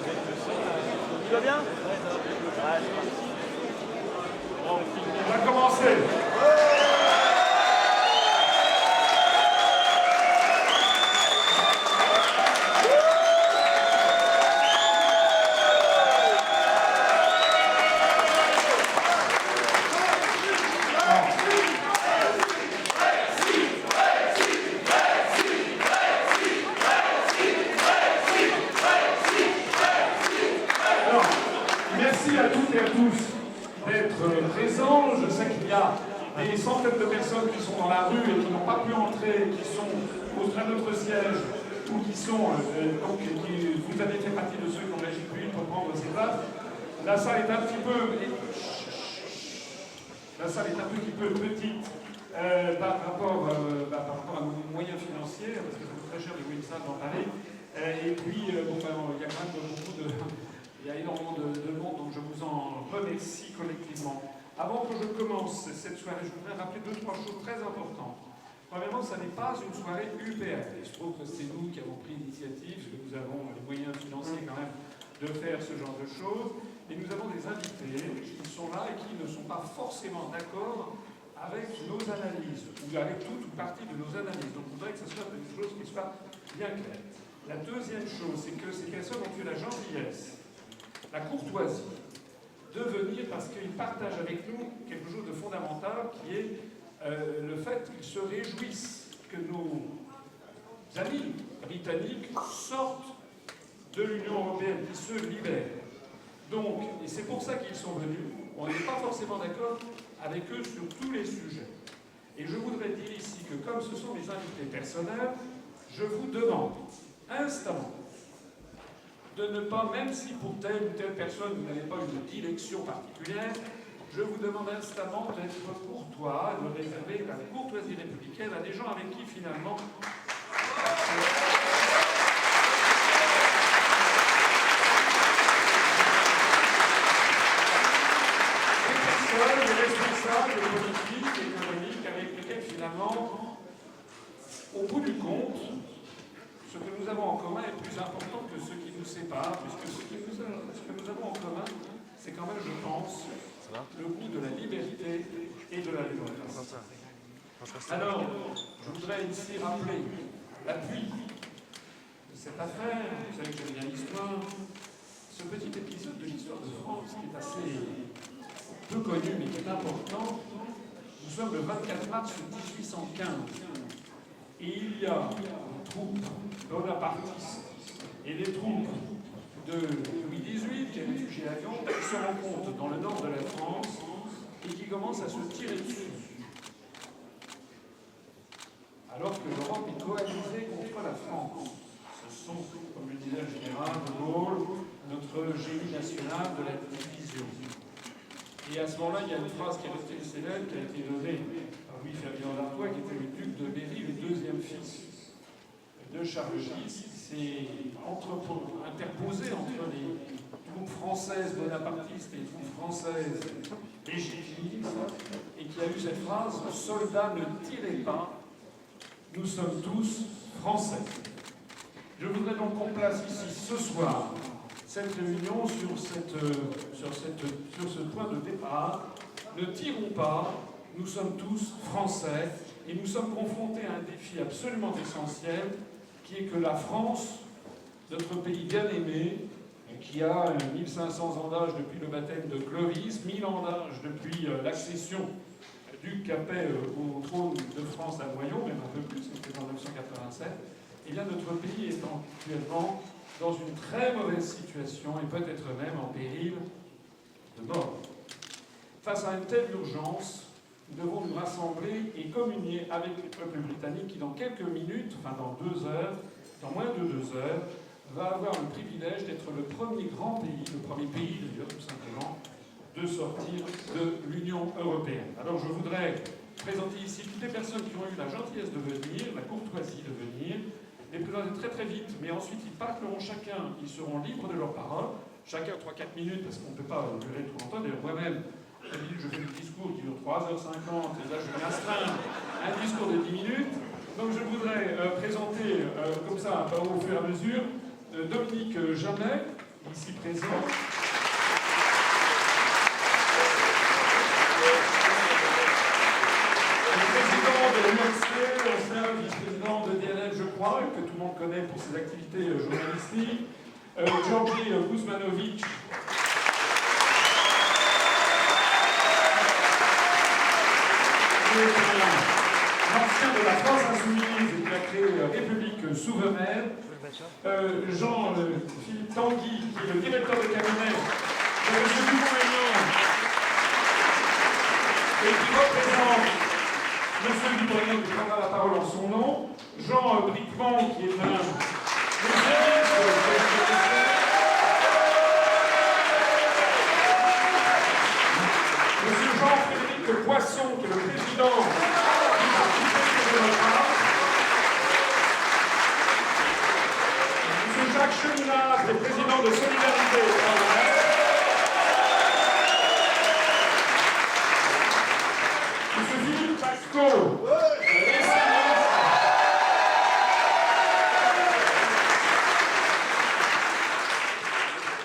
Tu vas bien? On va commencer. Merci à toutes et à tous d'être présents. Je sais qu'il y a des centaines de personnes qui sont dans la rue et qui n'ont pas pu entrer, qui sont à notre siège ou qui sont vous avez fait partie de ceux qui ont réagi plus vite pour prendre ces places. La salle est un petit peu petite par rapport à nos moyens financiers, parce que ça coûte très cher de louer une salle dans Paris. Et puis, il y a quand même il y a énormément de monde, donc je vous en remercie collectivement. Avant que je commence cette soirée, je voudrais rappeler 2-3 choses très importantes. Premièrement, ce n'est pas une soirée UPR. Il se trouve que c'est nous qui avons pris l'initiative, parce que nous avons les moyens financiers quand même de faire ce genre de choses. Et nous avons des invités qui sont là et qui ne sont pas forcément d'accord avec nos analyses, ou avec toute ou partie de nos analyses. Donc je voudrais que ce soit une chose qui soit bien claire. La deuxième chose, c'est que ces personnes ont eu la gentillesse, la courtoisie, de venir parce qu'ils partagent avec nous quelque chose de fondamental qui est le fait qu'ils se réjouissent que nos amis britanniques sortent de l'Union européenne, qu'ils se libèrent. Donc, et c'est pour ça qu'ils sont venus, on n'est pas forcément d'accord avec eux sur tous les sujets. Et je voudrais dire ici que comme ce sont mes invités personnels, je vous demande instamment de ne pas, même si pour telle ou telle personne vous n'avez pas une direction particulière, je vous demande instamment d'être courtois, de réserver la courtoisie républicaine à des gens avec qui finalement les responsables politiques, économiques, avec lesquels finalement, au bout du compte, ce que nous avons en commun est plus important que ce qui nous sépare, puisque ce que nous avons en commun, c'est quand même, je pense, le goût de la liberté et de la démocratie. Alors, je voudrais ici rappeler l'appui de cette affaire. Vous savez que j'aime bien l'histoire. Ce petit épisode de l'histoire de France qui est assez peu connu mais qui est important. Nous sommes le 24 mars 1815 et il y a des troupes bonapartistes et des troupes de Louis XVIII qui est réfugié à Lyon qui se rencontrent dans le nord de la France et qui commencent à se tirer dessus. Alors que l'Europe est coalisée contre la France. Ce sont, comme le disait le général de Gaulle, notre génie national de la division. Et à ce moment-là, il y a une phrase qui est restée célèbre, qui a été donnée par Louis-Ferdinand d'Artois, qui était le duc de Berry, le deuxième fils de Charles X, qui s'est interposé entre les troupes françaises bonapartistes et les troupes françaises légitimistes, et qui a eu cette phrase « Soldats, ne tirez pas, nous sommes tous Français ». Je voudrais donc qu'on place ici ce soir cette réunion sur ce point de départ. Ne tirons pas, nous sommes tous Français et nous sommes confrontés à un défi absolument essentiel qui est que la France, notre pays bien-aimé, qui a 1500 ans d'âge depuis le baptême de Clovis, 1000 ans d'âge depuis l'accession du Capet au trône de France à Noyon, même un peu plus, c'était en 1987, et bien notre pays est actuellement dans une très mauvaise situation et peut-être même en péril de mort. Face à une telle urgence, nous devons nous rassembler et communier avec le peuple britannique qui, dans quelques minutes, enfin dans 2 heures, dans moins de 2 heures, va avoir le privilège d'être le premier grand pays, le premier pays d'ailleurs tout simplement, de sortir de l'Union européenne. Alors je voudrais présenter ici toutes les personnes qui ont eu la gentillesse de venir, la courtoisie de venir, les présenter très très vite, mais ensuite ils parleront chacun, ils seront libres de leur parole, chacun 3-4 minutes, parce qu'on ne peut pas durer trop longtemps. D'ailleurs moi-même, je fais le discours qui dure 3h50, et là je vais m'astreindre un discours de 10 minutes. Donc je voudrais présenter comme ça, au fur et à mesure, Dominique Jamais, ici présent. Le président de l'UMC, ancien vice-président de DLF, je crois, que tout le monde connaît pour ses activités journalistiques, Georgi Kuzmanovic, l'ancien de la France Insoumise et qui a créé République Souveraine, Jean-Philippe Tanguy, qui est le directeur de cabinet de M. Dupont-Aignan, et qui représente M. Dupont-Aignan, qui prendra la parole en son nom, Jean Bricmont, qui est un M. Jean-Frédéric Poisson, qui est le président du Parti démocrate, M. Jacques Cheminade, le président de Solidarité Travail, M. Philippe Pasco,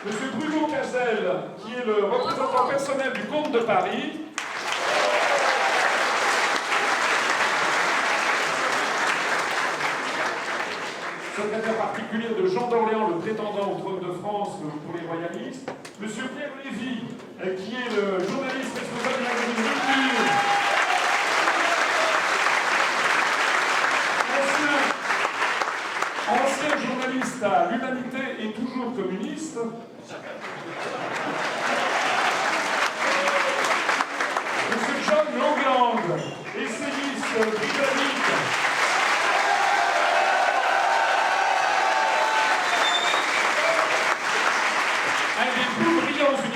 M. Bruno Cazel, qui est le représentant personnel du Comte de Paris, secrétaire particulier de Jean d'Orléans, le prétendant au trône de France pour les royalistes, M. Pierre Lévy, qui est le journaliste responsable de la culture, ancien journaliste à l'Humanité et toujours communiste, M. John Longland, essayiste britannique,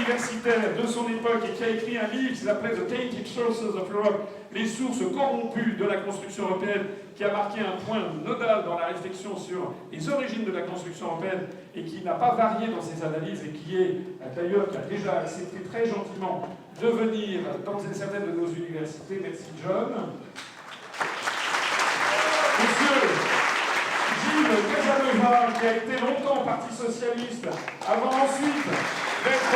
universitaire de son époque et qui a écrit un livre qui s'appelait The Tainted Sources of Europe, les sources corrompues de la construction européenne, qui a marqué un point nodal dans la réflexion sur les origines de la construction européenne et qui n'a pas varié dans ses analyses et qui est d'ailleurs qui a déjà accepté très gentiment de venir dans certaines de nos universités. Merci John. Monsieur Gilles Casanova, qui a été longtemps au Parti Socialiste, avant ensuite d'être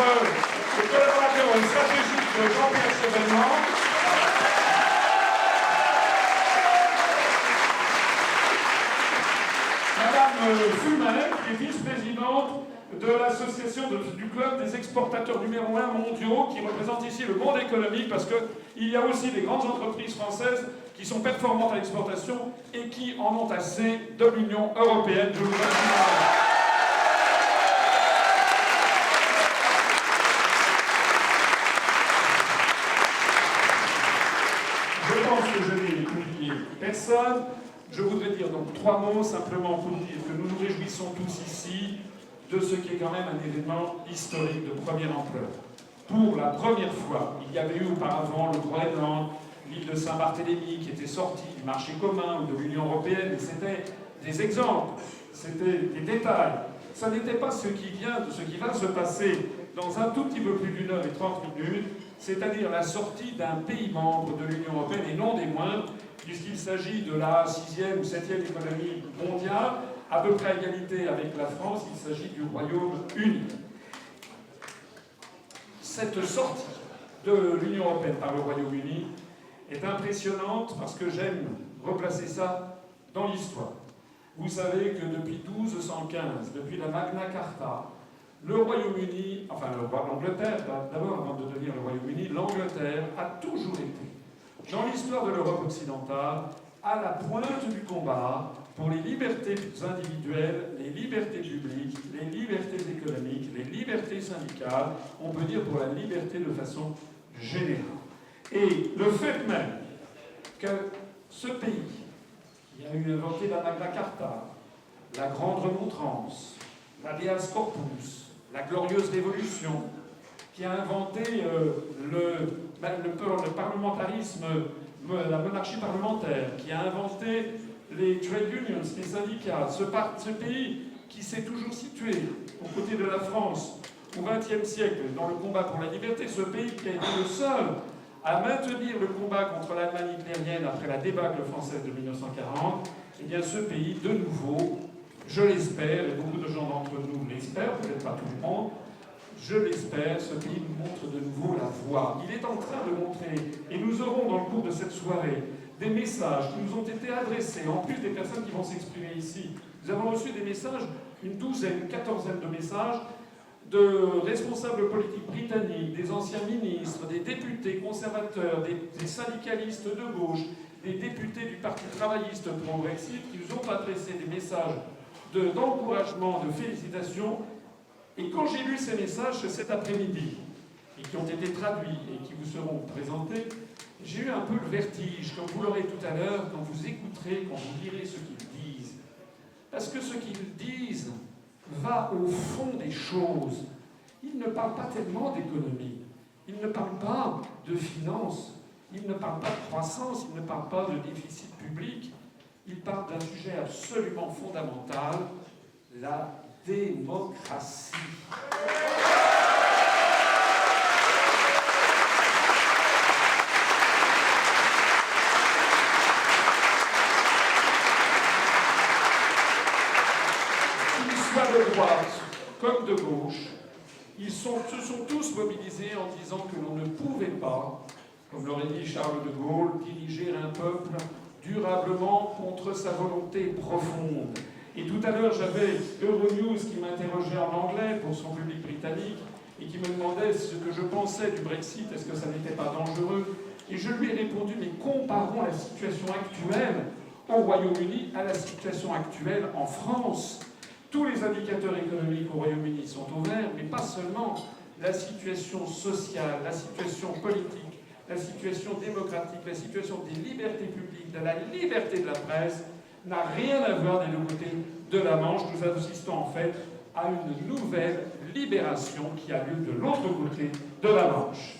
le collaborateur stratégique de Jean-Pierre Chevènement. Madame Fumain, qui est vice-présidente de l'association du club des exportateurs numéro 1 mondiaux, qui représente ici le monde économique, parce qu'il y a aussi des grandes entreprises françaises qui sont performantes à l'exportation et qui en ont assez de l'Union européenne. Je vous remercie. Personne. Je voudrais dire donc 3 mots simplement pour dire que nous nous réjouissons tous ici de ce qui est quand même un événement historique de première ampleur. Pour la première fois, il y avait eu auparavant le Groenland, l'île de Saint-Barthélemy qui était sortie du marché commun ou de l'Union européenne, et c'était des exemples, c'était des détails. Ça n'était pas ce qui va se passer dans un tout petit peu plus d'1 heure et 30 minutes, c'est-à-dire la sortie d'un pays membre de l'Union européenne, et non des moindres, puisqu'il s'agit de la 6e ou 7e économie mondiale, à peu près à égalité avec la France, il s'agit du Royaume-Uni. Cette sortie de l'Union européenne par le Royaume-Uni est impressionnante parce que j'aime replacer ça dans l'histoire. Vous savez que depuis 1215, depuis la Magna Carta, le Royaume-Uni, enfin l'Angleterre, d'abord avant de devenir le Royaume-Uni, l'Angleterre a toujours été, dans l'histoire de l'Europe occidentale, à la pointe du combat pour les libertés individuelles, les libertés publiques, les libertés économiques, les libertés syndicales, on peut dire pour la liberté de façon générale. Et le fait même que ce pays, qui a eu inventé la Magna Carta, la Grande Remontrance, l'Habeas Corpus, la Glorieuse Révolution, qui a inventé le parlementarisme, la monarchie parlementaire, qui a inventé les trade unions, les syndicats, ce pays qui s'est toujours situé aux côtés de la France au XXe siècle dans le combat pour la liberté, ce pays qui a été le seul à maintenir le combat contre l'Allemagne hitlérienne après la débâcle française de 1940, eh bien ce pays, de nouveau, je l'espère, et beaucoup de gens d'entre nous l'espèrent, peut-être pas tout le monde, je l'espère, ce pays nous montre de nouveau la voie. Il est en train de montrer, et nous aurons dans le cours de cette soirée, des messages qui nous ont été adressés, en plus des personnes qui vont s'exprimer ici. Nous avons reçu des messages, une douzaine, une quatorzaine de messages, de responsables politiques britanniques, des anciens ministres, des députés conservateurs, des syndicalistes de gauche, des députés du Parti travailliste pro-Brexit, qui nous ont adressé des messages d'encouragement, de félicitations. Et quand j'ai lu ces messages cet après-midi, et qui ont été traduits et qui vous seront présentés, j'ai eu un peu le vertige, comme vous l'aurez tout à l'heure, quand vous écouterez, quand vous lirez ce qu'ils disent. Parce que ce qu'ils disent va au fond des choses. Ils ne parlent pas tellement d'économie, ils ne parlent pas de finances, ils ne parlent pas de croissance, ils ne parlent pas de déficit public, ils parlent d'un sujet absolument fondamental, la démocratie. De droite comme de gauche, ils se sont tous mobilisés en disant que l'on ne pouvait pas, comme l'aurait dit Charles de Gaulle, diriger un peuple durablement contre sa volonté profonde. Et tout à l'heure, j'avais Euronews qui m'interrogeait en anglais pour son public britannique et qui me demandait ce que je pensais du Brexit, est-ce que ça n'était pas dangereux? Et je lui ai répondu, mais comparons la situation actuelle au Royaume-Uni à la situation actuelle en France. Tous les indicateurs économiques au Royaume-Uni sont au vert, mais pas seulement. La situation sociale, la situation politique, la situation démocratique, la situation des libertés publiques, de la liberté de la presse, n'a rien à voir des deux côtés de la Manche. Nous assistons en fait à une nouvelle libération qui a lieu de l'autre côté de la Manche.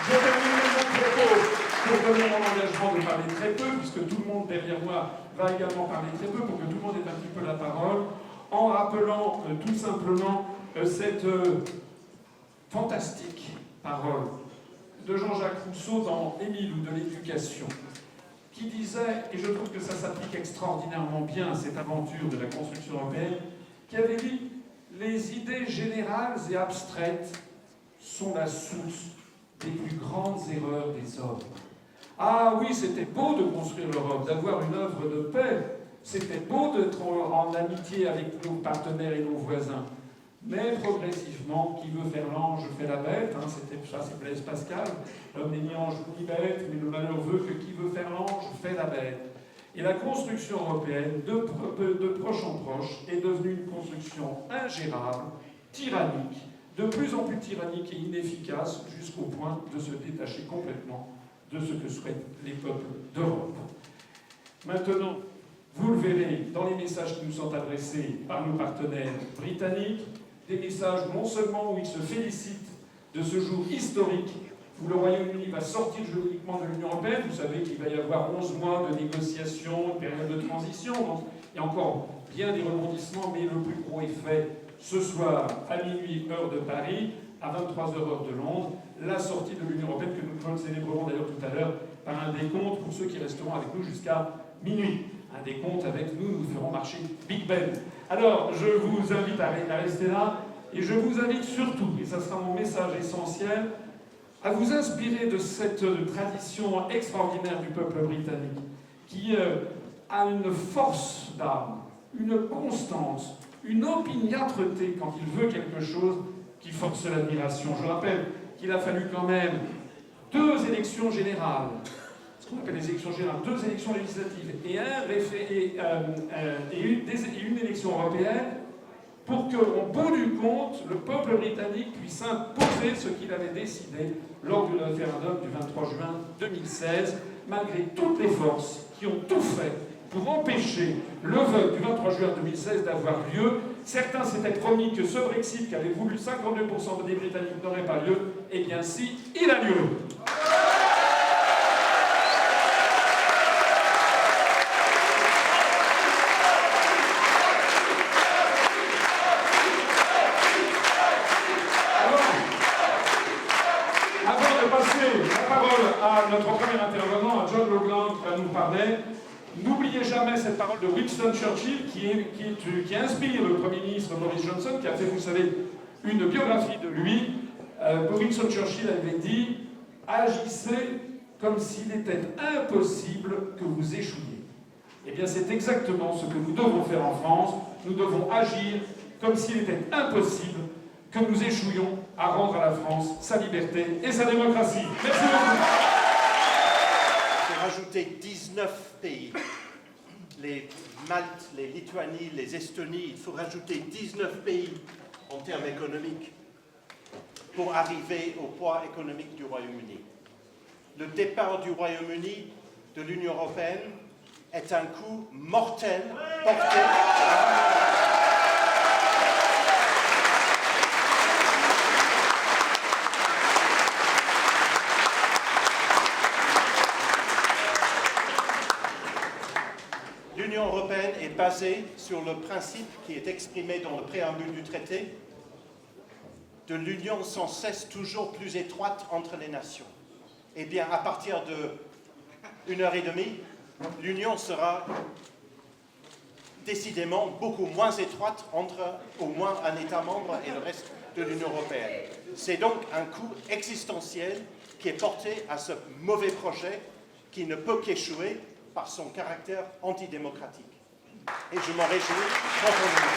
Je termine mon propos pour donner mon engagement de parler très peu, puisque tout le monde derrière moi va également parler très peu, pour que tout le monde ait un petit peu la parole, en rappelant tout simplement cette fantastique parole de Jean-Jacques Rousseau dans Émile ou de l'éducation, qui disait, et je trouve que ça s'applique extraordinairement bien à cette aventure de la construction européenne, qui avait dit « Les idées générales et abstraites sont la source des plus grandes erreurs des hommes. » Ah oui, c'était beau de construire l'Europe, d'avoir une œuvre de paix, c'était beau d'être en amitié avec nos partenaires et nos voisins. Mais progressivement, qui veut faire l'ange fait la bête, hein, c'est Blaise Pascal, l'homme n'est ni ange ni bête, mais le malheur veut que qui veut faire l'ange fait la bête. Et la construction européenne, de proche en proche, est devenue une construction ingérable, tyrannique, de plus en plus tyrannique et inefficace, jusqu'au point de se détacher complètement de ce que souhaitent les peuples d'Europe. Maintenant, vous le verrez dans les messages qui nous sont adressés par nos partenaires britanniques, des messages non seulement où ils se félicitent de ce jour historique où le Royaume-Uni va sortir juridiquement de l'Union européenne. Vous savez qu'il va y avoir 11 mois de négociations, une période de transition, donc il y a encore bien des rebondissements, mais le plus gros est fait ce soir à minuit, heure de Paris, à 23h, heure de Londres, la sortie de l'Union européenne que nous célébrerons d'ailleurs tout à l'heure par un décompte pour ceux qui resteront avec nous jusqu'à minuit. Un décompte avec nous, nous ferons marcher Big Ben. Alors, je vous invite à rester là, et je vous invite surtout, et ça sera mon message essentiel, à vous inspirer de cette tradition extraordinaire du peuple britannique, qui a une force d'âme, une constance, une opiniâtreté quand il veut quelque chose qui force l'admiration. Je rappelle qu'il a fallu quand même 2 élections générales, ce qu'on appelle les élections générales, 2 élections législatives et une élection européenne, pour qu'au bout du compte, le peuple britannique puisse imposer ce qu'il avait décidé lors du référendum du 23 juin 2016, malgré toutes les forces qui ont tout fait pour empêcher le vote du 23 juin 2016 d'avoir lieu. Certains s'étaient promis que ce Brexit, qui avait voulu 52% des Britanniques, n'aurait pas lieu. Eh bien si, il a lieu. À notre premier intervenant, à John Loughlin, va nous parler. N'oubliez jamais cette parole de Winston Churchill qui inspire le Premier ministre Boris Johnson, qui a fait, vous savez, une biographie de lui. Winston Churchill avait dit « Agissez comme s'il était impossible que vous échouiez ». Eh bien, c'est exactement ce que nous devons faire en France. Nous devons agir comme s'il était impossible que nous échouions à rendre à la France sa liberté et sa démocratie. Merci beaucoup. Rajouter 19 pays, les Malte, les Lituanie, les Estonies, il faut rajouter 19 pays en termes économiques pour arriver au poids économique du Royaume-Uni. Le départ du Royaume-Uni de l'Union européenne est un coup mortel porté L'Union européenne est basée sur le principe qui est exprimé dans le préambule du traité de l'union sans cesse toujours plus étroite entre les nations. Eh bien, à partir de 1h30, l'union sera décidément beaucoup moins étroite entre au moins un État membre et le reste de l'Union européenne. C'est donc un coup existentiel qui est porté à ce mauvais projet qui ne peut qu'échouer par son caractère antidémocratique. Et je m'en réjouis profondément.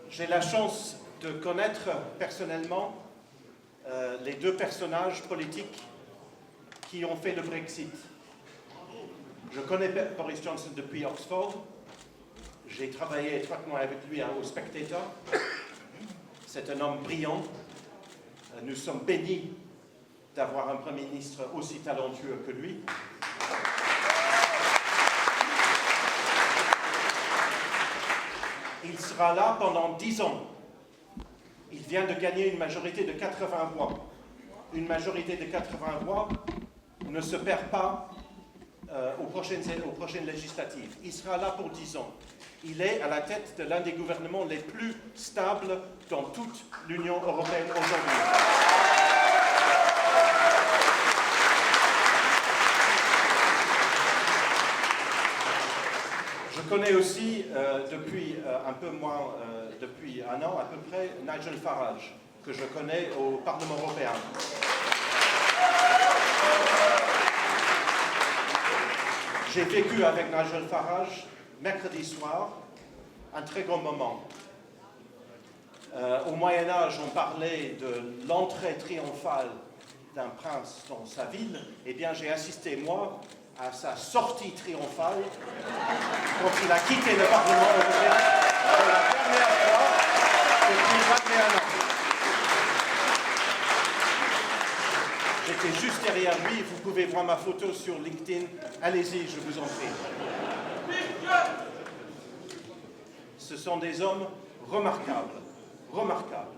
J'ai la chance de connaître personnellement les deux personnages politiques qui ont fait le Brexit. Je connais Boris Johnson depuis Oxford. J'ai travaillé étroitement avec lui au Spectator. C'est un homme brillant. Nous sommes bénis d'avoir un Premier ministre aussi talentueux que lui. Il sera là pendant 10 ans. Il vient de gagner une majorité de 80 voix. Une majorité de 80 voix ne se perd pas aux prochaines législatives. Il sera là pour 10 ans. Il est à la tête de l'un des gouvernements les plus stables dans toute l'Union européenne aujourd'hui. Je connais aussi, depuis depuis un an à peu près, Nigel Farage, que je connais au Parlement européen. J'ai vécu avec Nigel Farage, mercredi soir, un très grand moment. Au Moyen-Âge, on parlait de l'entrée triomphale d'un prince dans sa ville. Eh bien, j'ai assisté, moi, à sa sortie triomphale quand il a quitté le Parlement européen pour la dernière fois depuis 21 ans. J'étais juste derrière lui, vous pouvez voir ma photo sur LinkedIn. Allez-y, je vous en prie. Ce sont des hommes remarquables, remarquables.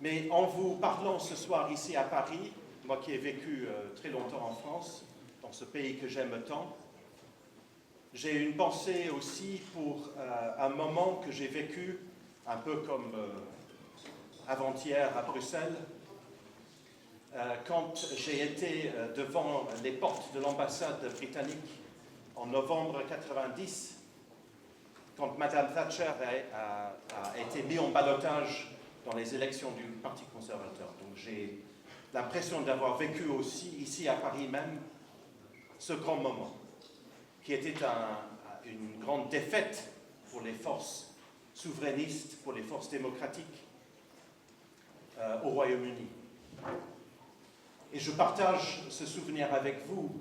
Mais en vous parlant ce soir ici à Paris, moi qui ai vécu très longtemps en France, dans ce pays que j'aime tant, j'ai une pensée aussi pour un moment que j'ai vécu, un peu comme avant-hier à Bruxelles, quand j'ai été devant les portes de l'ambassade britannique en novembre 90, quand Madame Thatcher a été mise en ballottage dans les élections du Parti conservateur. Donc j'ai l'impression d'avoir vécu aussi, ici à Paris même, ce grand moment, qui était une grande défaite pour les forces souverainistes, pour les forces démocratiques au Royaume-Uni. Et je partage ce souvenir avec vous.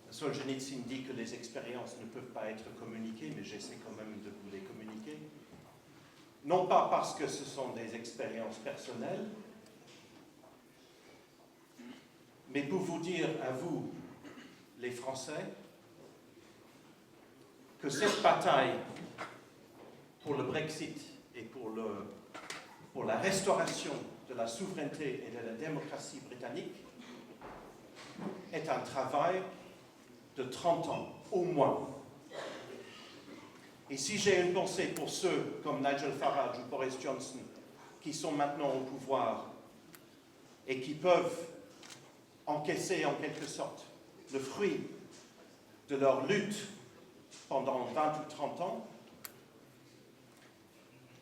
Solzhenitsyn dit que les expériences ne peuvent pas être communiquées, mais j'essaie quand même de vous les communiquer. Non pas parce que ce sont des expériences personnelles, mais pour vous dire à vous, les Français, que cette bataille pour le Brexit et pour la restauration de la souveraineté et de la démocratie britannique est un travail de 30 ans, au moins. Et si j'ai une pensée pour ceux comme Nigel Farage ou Boris Johnson qui sont maintenant au pouvoir et qui peuvent encaisser en quelque sorte le fruit de leur lutte pendant 20 ou 30 ans,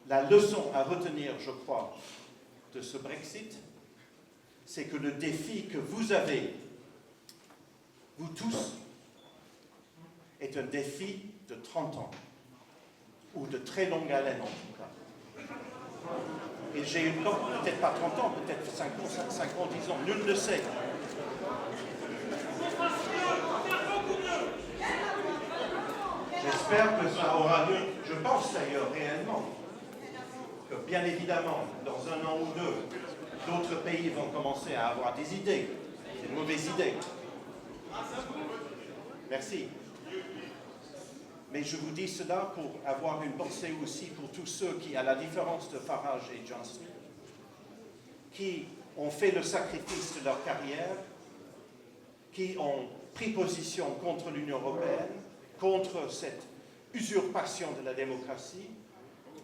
la leçon à retenir, je crois, de ce Brexit, c'est que le défi que vous avez, vous tous, est un défi de 30 ans, ou de très longue haleine en tout cas. Et j'ai une langue, peut-être pas 30 ans, peut-être 5 ans, 10 ans, nul ne sait. J'espère que ça aura lieu, je pense d'ailleurs réellement, que bien évidemment, dans un an ou deux, d'autres pays vont commencer à avoir des idées, des mauvaises idées. Merci. Mais je vous dis cela pour avoir une pensée aussi pour tous ceux qui, à la différence de Farage et Johnson, qui ont fait le sacrifice de leur carrière, qui ont pris position contre l'Union européenne, contre cette usurpation de la démocratie,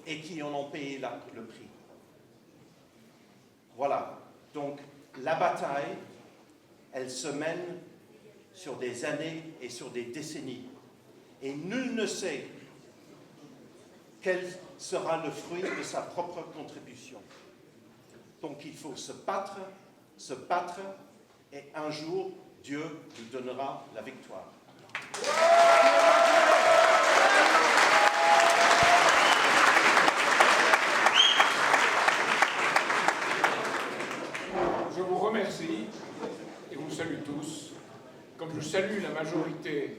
et qui en ont payé le prix. Voilà. Donc, la bataille, elle se mène sur des années et sur des décennies. Et nul ne sait quel sera le fruit de sa propre contribution. Donc il faut se battre, et un jour, Dieu nous donnera la victoire. Je vous remercie et vous salue tous, comme je salue la majorité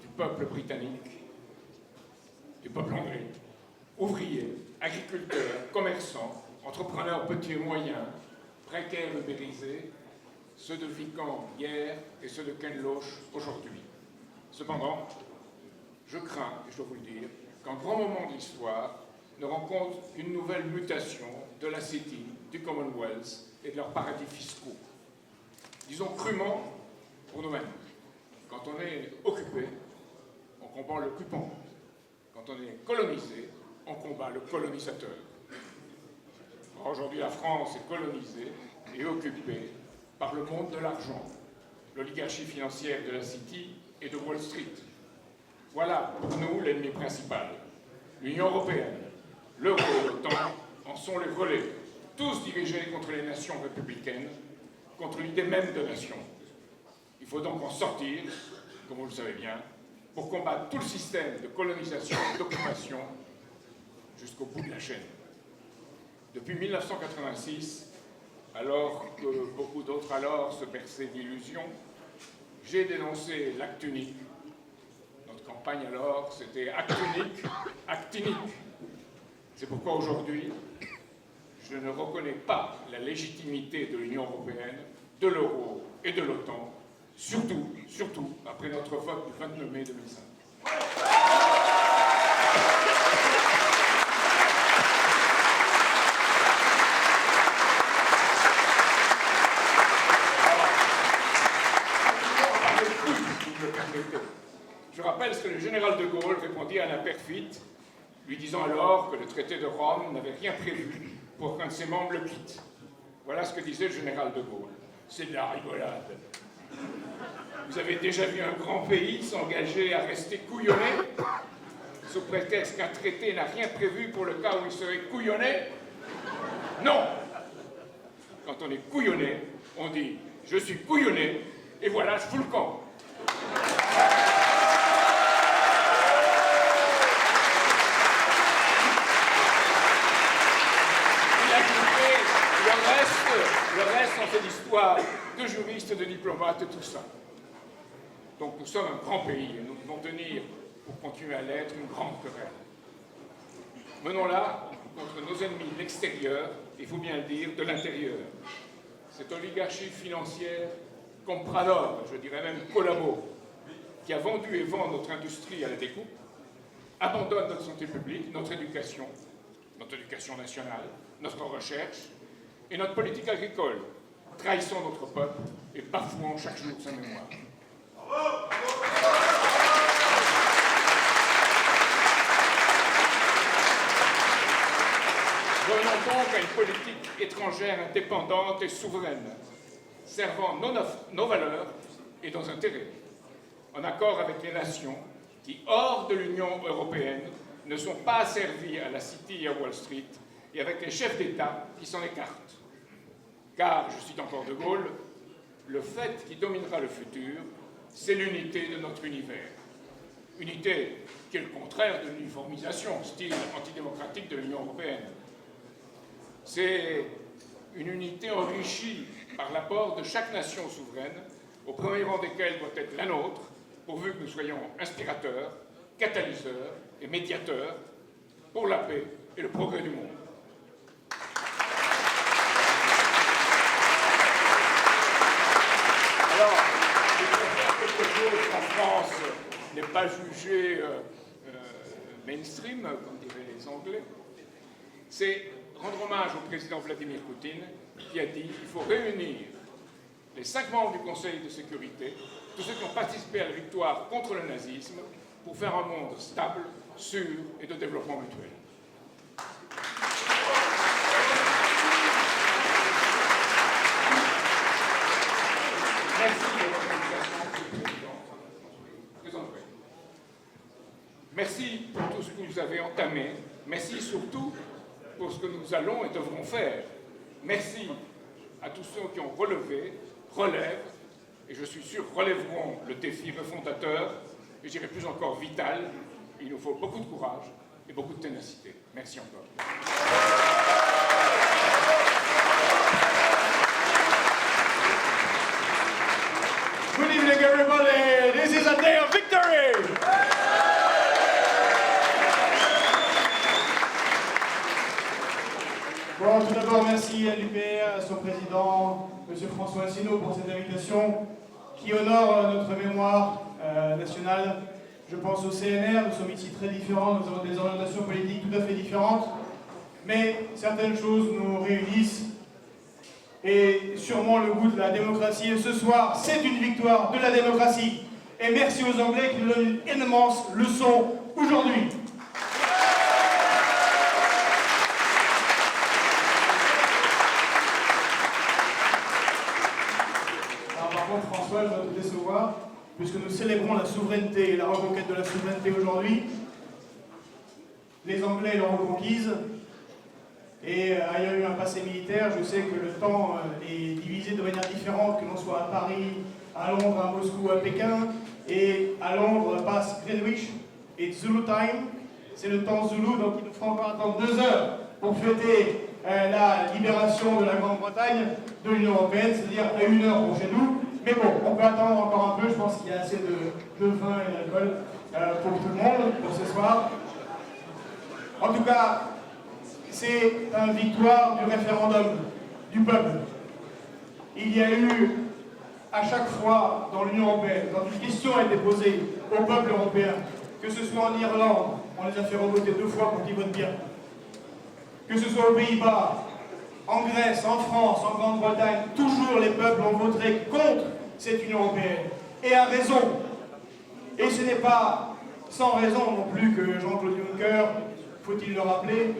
du peuple britannique, du peuple anglais, ouvriers, agriculteurs, commerçants, entrepreneurs petits et moyens, précaires ubérisés, ceux de Vigan hier et ceux de Kenloch aujourd'hui. Cependant, je crains, et je dois vous le dire, qu'un grand moment de l'histoire ne rencontre une nouvelle mutation de la City, du Commonwealth et de leurs paradis fiscaux. Disons crûment pour nous-mêmes, quand on est occupé, on combat l'occupant. Quand on est colonisé, on combat le colonisateur. Aujourd'hui, la France est colonisée et occupée par le monde de l'argent, l'oligarchie financière de la City et de Wall Street. Voilà pour nous l'ennemi principal. L'Union européenne, l'euro et l'OTAN en sont les relais, tous dirigés contre les nations républicaines, contre l'idée même de nation. Il faut donc en sortir, comme vous le savez bien, pour combattre tout le système de colonisation et d'occupation jusqu'au bout de la chaîne. Depuis 1986, alors que beaucoup d'autres alors se berçaient d'illusions, j'ai dénoncé l'acte unique. Notre campagne alors, c'était acte unique, acte unique. C'est pourquoi aujourd'hui, je ne reconnais pas la légitimité de l'Union européenne, de l'euro et de l'OTAN, surtout après notre vote du 29 mai 2005. Je rappelle ce que le général de Gaulle répondit à la perfide, lui disant alors que le traité de Rome n'avait rien prévu pour qu'un de ses membres le quitte. Voilà ce que disait le général de Gaulle. C'est de la rigolade. Vous avez déjà vu un grand pays s'engager à rester couillonné, sous prétexte qu'un traité n'a rien prévu pour le cas où il serait couillonné? Non! Quand on est couillonné, on dit « je suis couillonné, et voilà, je fous le camp ». Le reste, on fait l'histoire de juristes, de diplomates, tout ça. Donc nous sommes un grand pays et nous devons tenir, pour continuer à l'être, une grande querelle. Menons-la contre nos ennemis de l'extérieur, il faut bien le dire, de l'intérieur. Cette oligarchie financière, comprador, je dirais même collabo, qui a vendu et vend notre industrie à la découpe, abandonne notre santé publique, notre éducation nationale, notre recherche, et notre politique agricole, trahissant notre peuple et bafouant chaque jour sa mémoire. donc à une politique étrangère indépendante et souveraine, servant nos valeurs et nos intérêts, en accord avec les nations qui, hors de l'Union européenne, ne sont pas asservies à la City et à Wall Street, et avec les chefs d'État qui s'en écartent. Car, je cite encore De Gaulle, le fait qui dominera le futur, c'est l'unité de notre univers. Unité qui est le contraire de l'uniformisation, style antidémocratique de l'Union européenne. C'est une unité enrichie par l'apport de chaque nation souveraine, au premier rang desquelles doit être la nôtre, pourvu que nous soyons inspirateurs, catalyseurs et médiateurs pour la paix et le progrès du monde. Alors, je vais faire quelque chose qu'en France n'est pas jugé mainstream, comme diraient les Anglais, c'est rendre hommage au président Vladimir Poutine qui a dit qu'il faut réunir les 5 membres du Conseil de sécurité, tous ceux qui ont participé à la victoire contre le nazisme, pour faire un monde stable, sûr et de développement mutuel. Merci de votre invitation, Monsieur le Président. Merci pour tout ce que vous avez entamé. Merci surtout pour ce que nous allons et devrons faire. Merci à tous ceux qui ont relevé, relèvent, et je suis sûr relèveront le défi refondateur, et je dirais plus encore vital. Il nous faut beaucoup de courage et beaucoup de ténacité. Merci encore. Good evening, everybody. This is a day of victory. Bon, tout d'abord, merci à l'UPR, à son président, M. François Asselineau, pour cette invitation qui honore notre mémoire nationale. Je pense au CNR, nous sommes ici très différents, nous avons des orientations politiques tout à fait différentes, mais certaines choses nous réunissent, et sûrement le goût de la démocratie. Et ce soir, c'est une victoire de la démocratie. Et merci aux Anglais qui nous donnent une immense leçon aujourd'hui. François, je dois te décevoir, puisque nous célébrons la souveraineté et la reconquête de la souveraineté aujourd'hui. Les Anglais l'ont reconquise, et ayant eu un passé militaire, je sais que le temps est divisé de manière différente, que l'on soit à Paris, à Londres, à Moscou, à Pékin, et à Londres passe Greenwich et Zulu Time, c'est le temps Zulu, donc il nous fera encore attendre 2 heures pour fêter la libération de la Grande-Bretagne de l'Union européenne, c'est-à-dire à 1 heure pour chez nous. Mais bon, on peut attendre encore un peu, je pense qu'il y a assez de vin et d'alcool pour tout le monde, pour ce soir. En tout cas, c'est une victoire du référendum, du peuple. Il y a eu, à chaque fois dans l'Union européenne, quand une question a été posée au peuple européen, que ce soit en Irlande, on les a fait revoter 2 fois pour qu'ils votent bien, que ce soit aux Pays-Bas, en Grèce, en France, en Grande-Bretagne, toujours les peuples ont voté contre cette Union européenne. Et à raison. Et ce n'est pas sans raison non plus que Jean-Claude Juncker, faut-il le rappeler,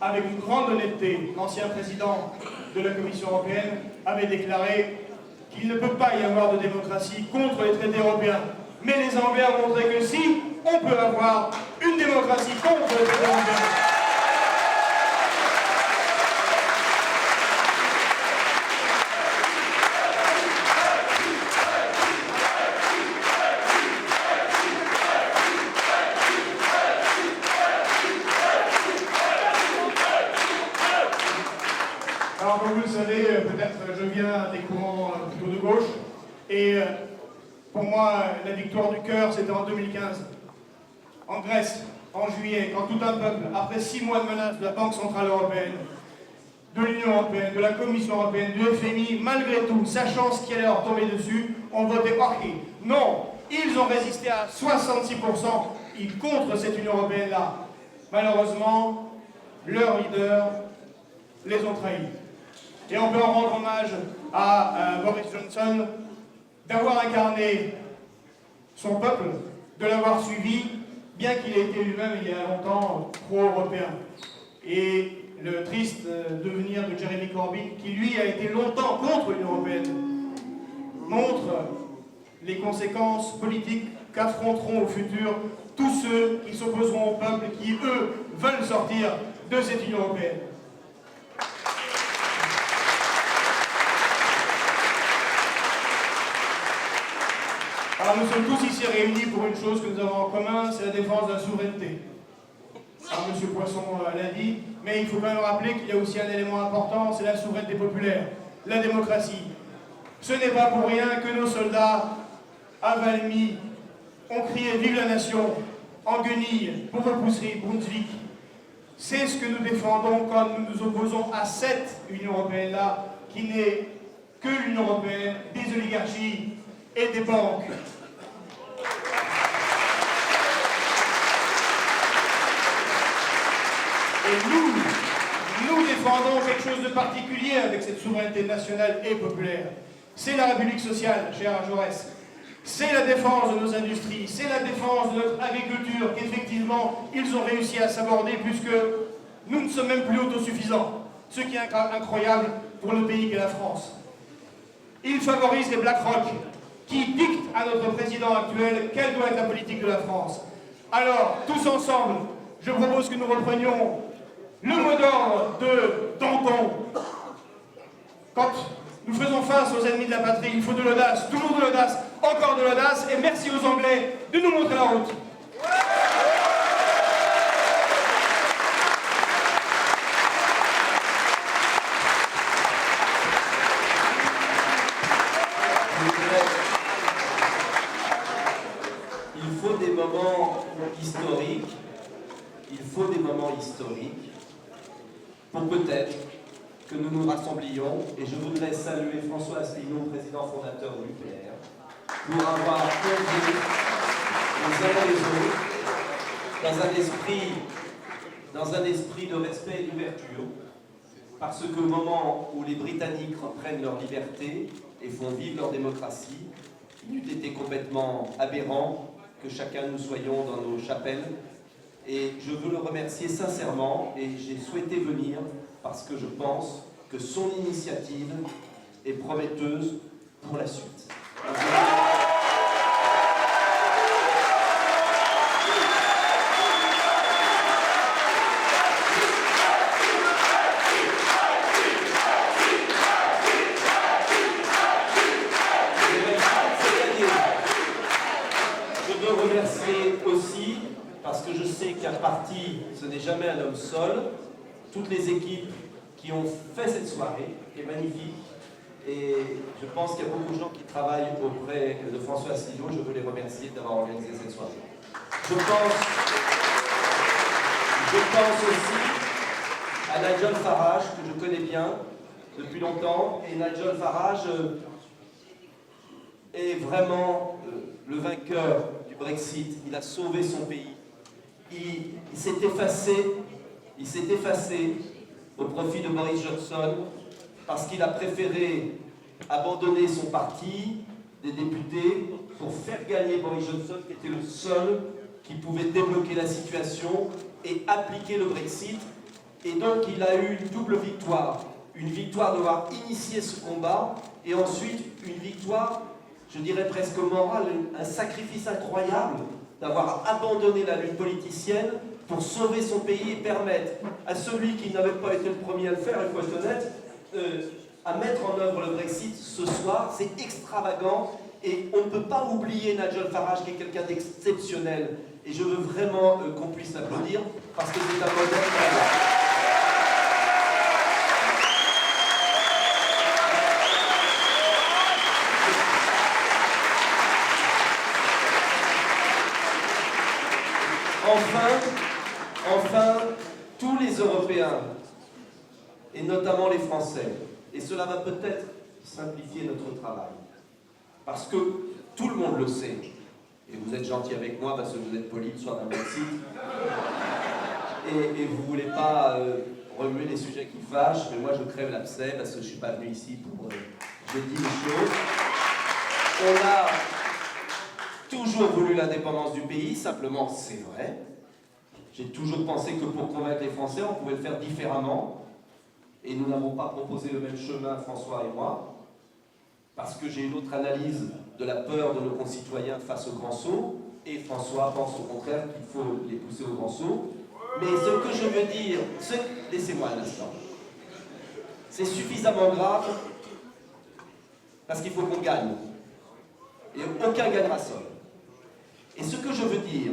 avec une grande honnêteté, l'ancien président de la Commission européenne, avait déclaré qu'il ne peut pas y avoir de démocratie contre les traités européens. Mais les Anglais ont montré que si, on peut avoir une démocratie contre les traités européens. Alors, comme vous le savez, peut-être je viens des courants plutôt de gauche, et pour moi, la victoire du cœur, c'était en 2015, en Grèce, en juillet, quand tout un peuple, après 6 mois de menaces de la Banque Centrale Européenne, de l'Union Européenne, de la Commission Européenne, du FMI, malgré tout, sachant ce qui allait leur tomber dessus, ont voté OK. Non, ils ont résisté à 66%, ils contre cette Union Européenne-là. Malheureusement, leurs leaders les ont trahis. Et on peut en rendre hommage à Boris Johnson d'avoir incarné son peuple, de l'avoir suivi, bien qu'il ait été lui-même il y a longtemps pro-européen. et le triste devenir de Jeremy Corbyn, qui lui a été longtemps contre l'Union européenne, montre les conséquences politiques qu'affronteront au futur tous ceux qui s'opposeront au peuple et qui, eux, veulent sortir de cette Union européenne. Alors nous sommes tous ici réunis pour une chose que nous avons en commun, c'est la défense de la souveraineté. Alors M. Poisson l'a dit, mais il faut quand même rappeler qu'il y a aussi un élément important, c'est la souveraineté populaire, la démocratie. Ce n'est pas pour rien que nos soldats, à Valmy, ont crié « Vive la nation !» en guenilles, pour repousser Brunswick. C'est ce que nous défendons quand nous nous opposons à cette Union européenne-là, qui n'est que l'Union européenne des oligarchies et des banques. Et nous défendons quelque chose de particulier avec cette souveraineté nationale et populaire. C'est la République sociale, cher Jaurès. C'est la défense de nos industries, c'est la défense de notre agriculture qu'effectivement ils ont réussi à s'aborder puisque nous ne sommes même plus autosuffisants, ce qui est incroyable pour le pays qu'est la France. Ils favorisent les BlackRock qui dictent à notre président actuel quelle doit être la politique de la France. Alors, tous ensemble, je propose que nous reprenions le mot d'ordre de Danton. Quand nous faisons face aux ennemis de la patrie, il faut de l'audace, toujours de l'audace, encore de l'audace, et merci aux Anglais de nous montrer la route. Il faut des moments historiques, pour peut-être que nous nous rassemblions, et je voudrais saluer François Asselineau, président fondateur de l'UPR, pour avoir conduit les uns et les autres dans un esprit de respect et d'ouverture, parce que au moment où les Britanniques reprennent leur liberté et font vivre leur démocratie, il eût été complètement aberrant que chacun nous soyons dans nos chapelles. Et je veux le remercier sincèrement, et j'ai souhaité venir parce que je pense que son initiative est prometteuse pour la suite. Je veux remercier aussi, parce que je sais qu'un parti, ce n'est jamais un homme seul, toutes les équipes qui ont fait cette soirée, qui est magnifique, et je pense qu'il y a beaucoup de gens qui travaillent auprès de François Asselineau, je veux les remercier d'avoir organisé cette soirée. Je pense aussi à Nigel Farage, que je connais bien depuis longtemps, et Nigel Farage est vraiment le vainqueur du Brexit, il a sauvé son pays. Il s'est effacé au profit de Boris Johnson parce qu'il a préféré abandonner son parti, des députés, pour faire gagner Boris Johnson, qui était le seul qui pouvait débloquer la situation et appliquer le Brexit. Et donc il a eu une double victoire. Une victoire d'avoir initié ce combat et ensuite une victoire, je dirais presque morale, un sacrifice incroyable d'avoir abandonné la lutte politicienne pour sauver son pays et permettre à celui qui n'avait pas été le premier à le faire, il faut être honnête, à mettre en œuvre le Brexit ce soir. C'est extravagant et on ne peut pas oublier Nigel Farage qui est quelqu'un d'exceptionnel. Et je veux vraiment qu'on puisse l'applaudir parce que c'est un modèle. Enfin, tous les Européens, et notamment les Français, et cela va peut-être simplifier notre travail, parce que tout le monde le sait, et vous êtes gentil avec moi parce que vous êtes poli le soir d'un Brexit, et vous ne voulez pas remuer les sujets qui fâchent, mais moi je crève l'abcès parce que je ne suis pas venu ici pour je dis les choses. On a toujours voulu l'indépendance du pays, simplement c'est vrai. J'ai toujours pensé que pour convaincre les Français, on pouvait le faire différemment. Et nous n'avons pas proposé le même chemin, François et moi, parce que j'ai une autre analyse de la peur de nos concitoyens face au grand saut. Et François pense au contraire qu'il faut les pousser au grand saut. Mais ce que je veux dire, laissez-moi un instant. C'est suffisamment grave parce qu'il faut qu'on gagne. Et aucun gagnera seul. Et ce que je veux dire,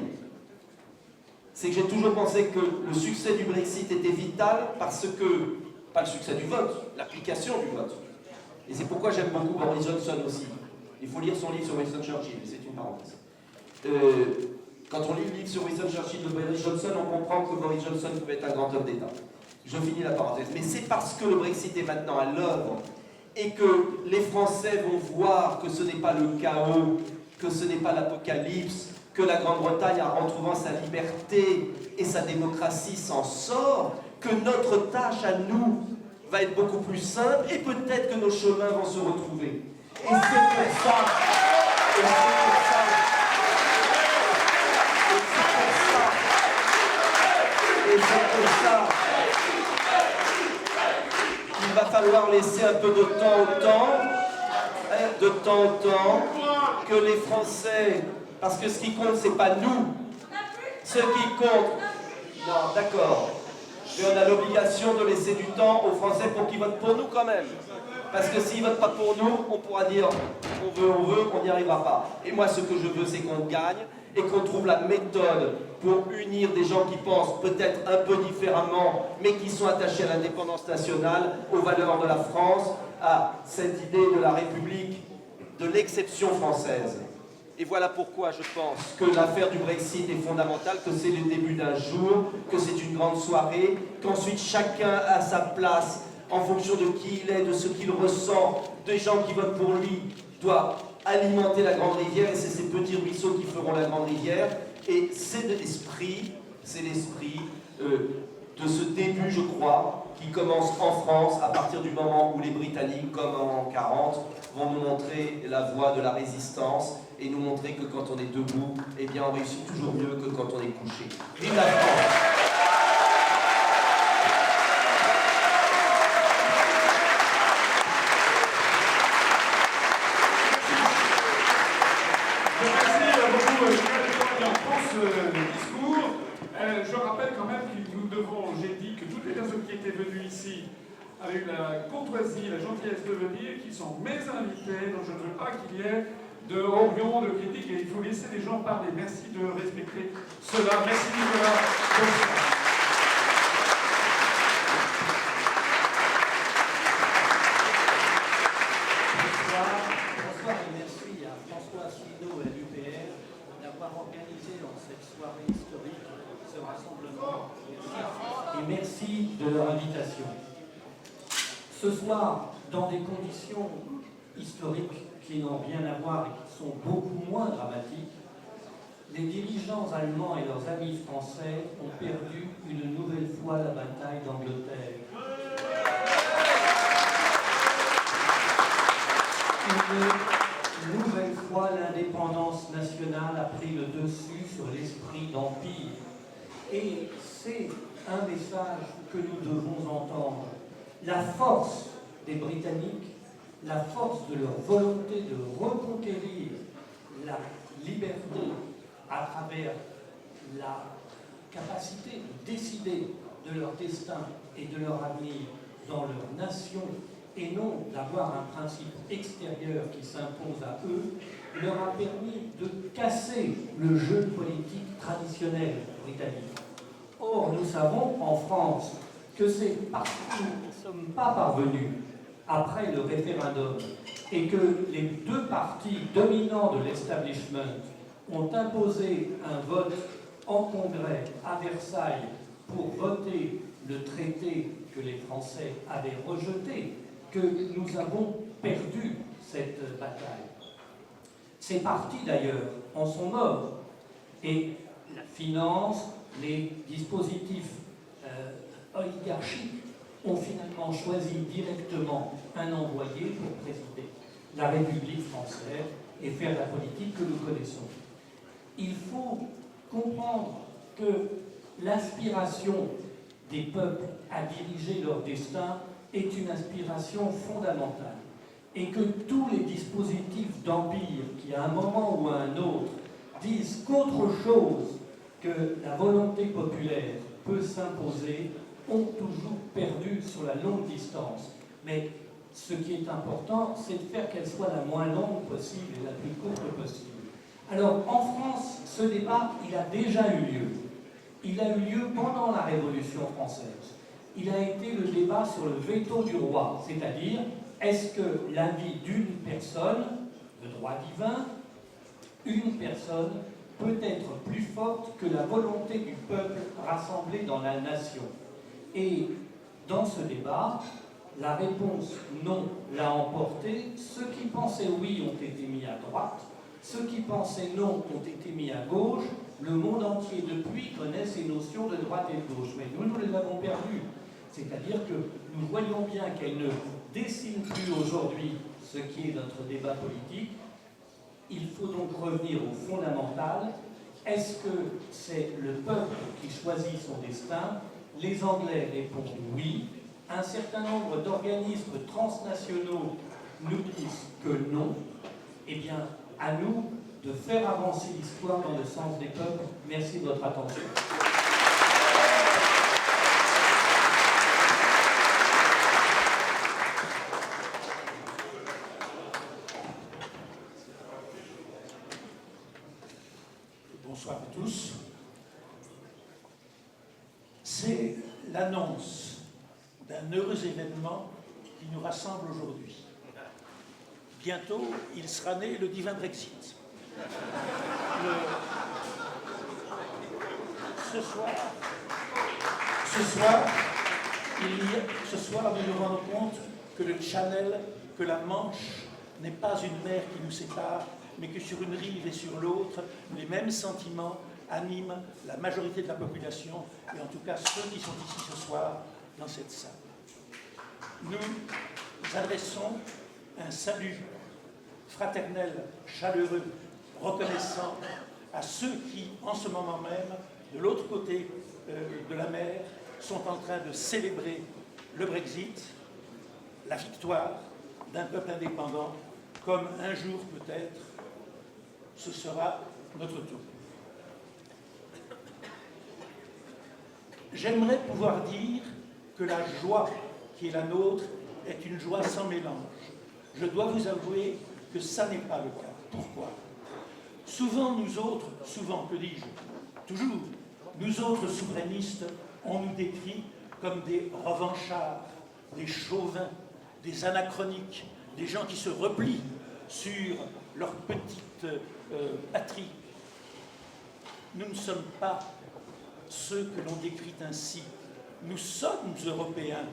c'est que j'ai toujours pensé que le succès du Brexit était vital parce que, pas le succès du vote, l'application du vote. Et c'est pourquoi j'aime beaucoup Boris Johnson aussi. Il faut lire son livre sur Winston Churchill, c'est une parenthèse. Quand on lit le livre sur Winston Churchill de Boris Johnson, on comprend que Boris Johnson pouvait être un grand homme d'État. Je finis la parenthèse. Mais c'est parce que le Brexit est maintenant à l'œuvre et que les Français vont voir que ce n'est pas le chaos, que ce n'est pas l'apocalypse, que la Grande-Bretagne, en retrouvant sa liberté et sa démocratie, s'en sort, que notre tâche à nous va être beaucoup plus simple et peut-être que nos chemins vont se retrouver. Et c'est pour ça, qu'il va falloir laisser un peu de temps au temps, que les Français, parce que ce qui compte, c'est pas nous. Ce qui compte, non, d'accord, mais on a l'obligation de laisser du temps aux Français pour qu'ils votent pour nous quand même. Parce que s'ils ne votent pas pour nous, on pourra dire on veut, on n'y arrivera pas. Et moi, ce que je veux, c'est qu'on gagne et qu'on trouve la méthode pour unir des gens qui pensent peut-être un peu différemment, mais qui sont attachés à l'indépendance nationale, aux valeurs de la France, à cette idée de la République, de l'exception française. Et voilà pourquoi je pense que l'affaire du Brexit est fondamentale, que c'est le début d'un jour, que c'est une grande soirée, qu'ensuite chacun a sa place en fonction de qui il est, de ce qu'il ressent, des gens qui votent pour lui, doit alimenter la grande rivière, et c'est ces petits ruisseaux qui feront la grande rivière. Et c'est l'esprit de ce début, je crois, qui commence en France à partir du moment où les Britanniques, comme en 1940, vont nous montrer la voie de la résistance et nous montrer que quand on est debout, eh bien on réussit toujours mieux que quand on est couché. Vive la France! Je rappelle quand même que nous devons, j'ai dit que toutes les personnes qui étaient venues ici avec la courtoisie, la gentillesse de venir, qui sont mes invités, donc je ne veux pas qu'il y ait de horions, de critiques, et il faut laisser les gens parler. Merci de respecter cela. Merci Nicolas. Bonsoir et merci à François Asselineau et à l'UPR d'avoir organisé dans cette soirée historique ce rassemblement. Et merci de leur invitation. Ce soir, dans des conditions historiques qui n'ont rien à voir et qui sont beaucoup moins dramatiques, les dirigeants allemands et leurs amis français ont perdu une nouvelle fois la bataille d'Angleterre. Une nouvelle fois, l'indépendance nationale a pris le dessus sur l'esprit d'empire. Et c'est un message que nous devons entendre. La force des Britanniques, la force de leur volonté de reconquérir la liberté à travers la capacité de décider de leur destin et de leur avenir dans leur nation, et non d'avoir un principe extérieur qui s'impose à eux, leur a permis de casser le jeu politique traditionnel britannique. Or, nous savons en France que c'est parce que nous ne sommes pas parvenus après le référendum et que les deux partis dominants de l'establishment ont imposé un vote en congrès à Versailles pour voter le traité que les Français avaient rejeté, que nous avons perdu cette bataille. Ces partis, d'ailleurs, en sont morts. Et la finance, les dispositifs oligarchiques ont finalement choisi directement un envoyé pour présider la République française et faire la politique que nous connaissons. Il faut comprendre que l'aspiration des peuples à diriger leur destin est une aspiration fondamentale. Et que tous les dispositifs d'empire qui, à un moment ou à un autre, disent qu'autre chose que la volonté populaire peut s'imposer, ont toujours perdu sur la longue distance. Mais ce qui est important, c'est de faire qu'elle soit la moins longue possible et la plus courte possible. Alors, en France, ce débat, il a déjà eu lieu. Il a eu lieu pendant la Révolution française. Il a été le débat sur le veto du roi, c'est-à-dire, est-ce que l'avis d'une personne, le droit divin, une personne, peut être plus forte que la volonté du peuple rassemblé dans la nation? Et dans ce débat, la réponse non l'a emporté. Ceux qui pensaient oui ont été mis à droite, ceux qui pensaient non ont été mis à gauche. Le monde entier depuis connaît ces notions de droite et de gauche, mais nous les avons perdues. C'est-à-dire que nous voyons bien qu'elles ne dessinent plus aujourd'hui ce qui est notre débat politique. Il faut donc revenir au fondamental. Est-ce que c'est le peuple qui choisit son destin? Les Anglais répondent oui. Un certain nombre d'organismes transnationaux nous disent que non. Eh bien, à nous de faire avancer l'histoire dans le sens des peuples. Merci de votre attention. Bonsoir à tous. C'est l'annonce d'un heureux événement qui nous rassemble aujourd'hui. Bientôt, il sera né le divin Brexit. Ce soir, nous nous rendons compte que le Channel, que la Manche, n'est pas une mer qui nous sépare, mais que sur une rive et sur l'autre, les mêmes sentiments animent la majorité de la population, et en tout cas ceux qui sont ici ce soir dans cette salle. Nous adressons un salut fraternel, chaleureux, reconnaissant à ceux qui, en ce moment même, de l'autre côté de la mer, sont en train de célébrer le Brexit, la victoire d'un peuple indépendant, comme un jour peut-être, ce sera notre tour. J'aimerais pouvoir dire que la joie qui est la nôtre est une joie sans mélange. Je dois vous avouer que ça n'est pas le cas. Pourquoi? Souvent, que dis-je? Toujours, nous autres souverainistes, on nous décrit comme des revanchards, des chauvins, des anachroniques, des gens qui se replient sur leur petite patrie. Nous ne sommes pas ceux que l'on décrit ainsi. Nous sommes Européens.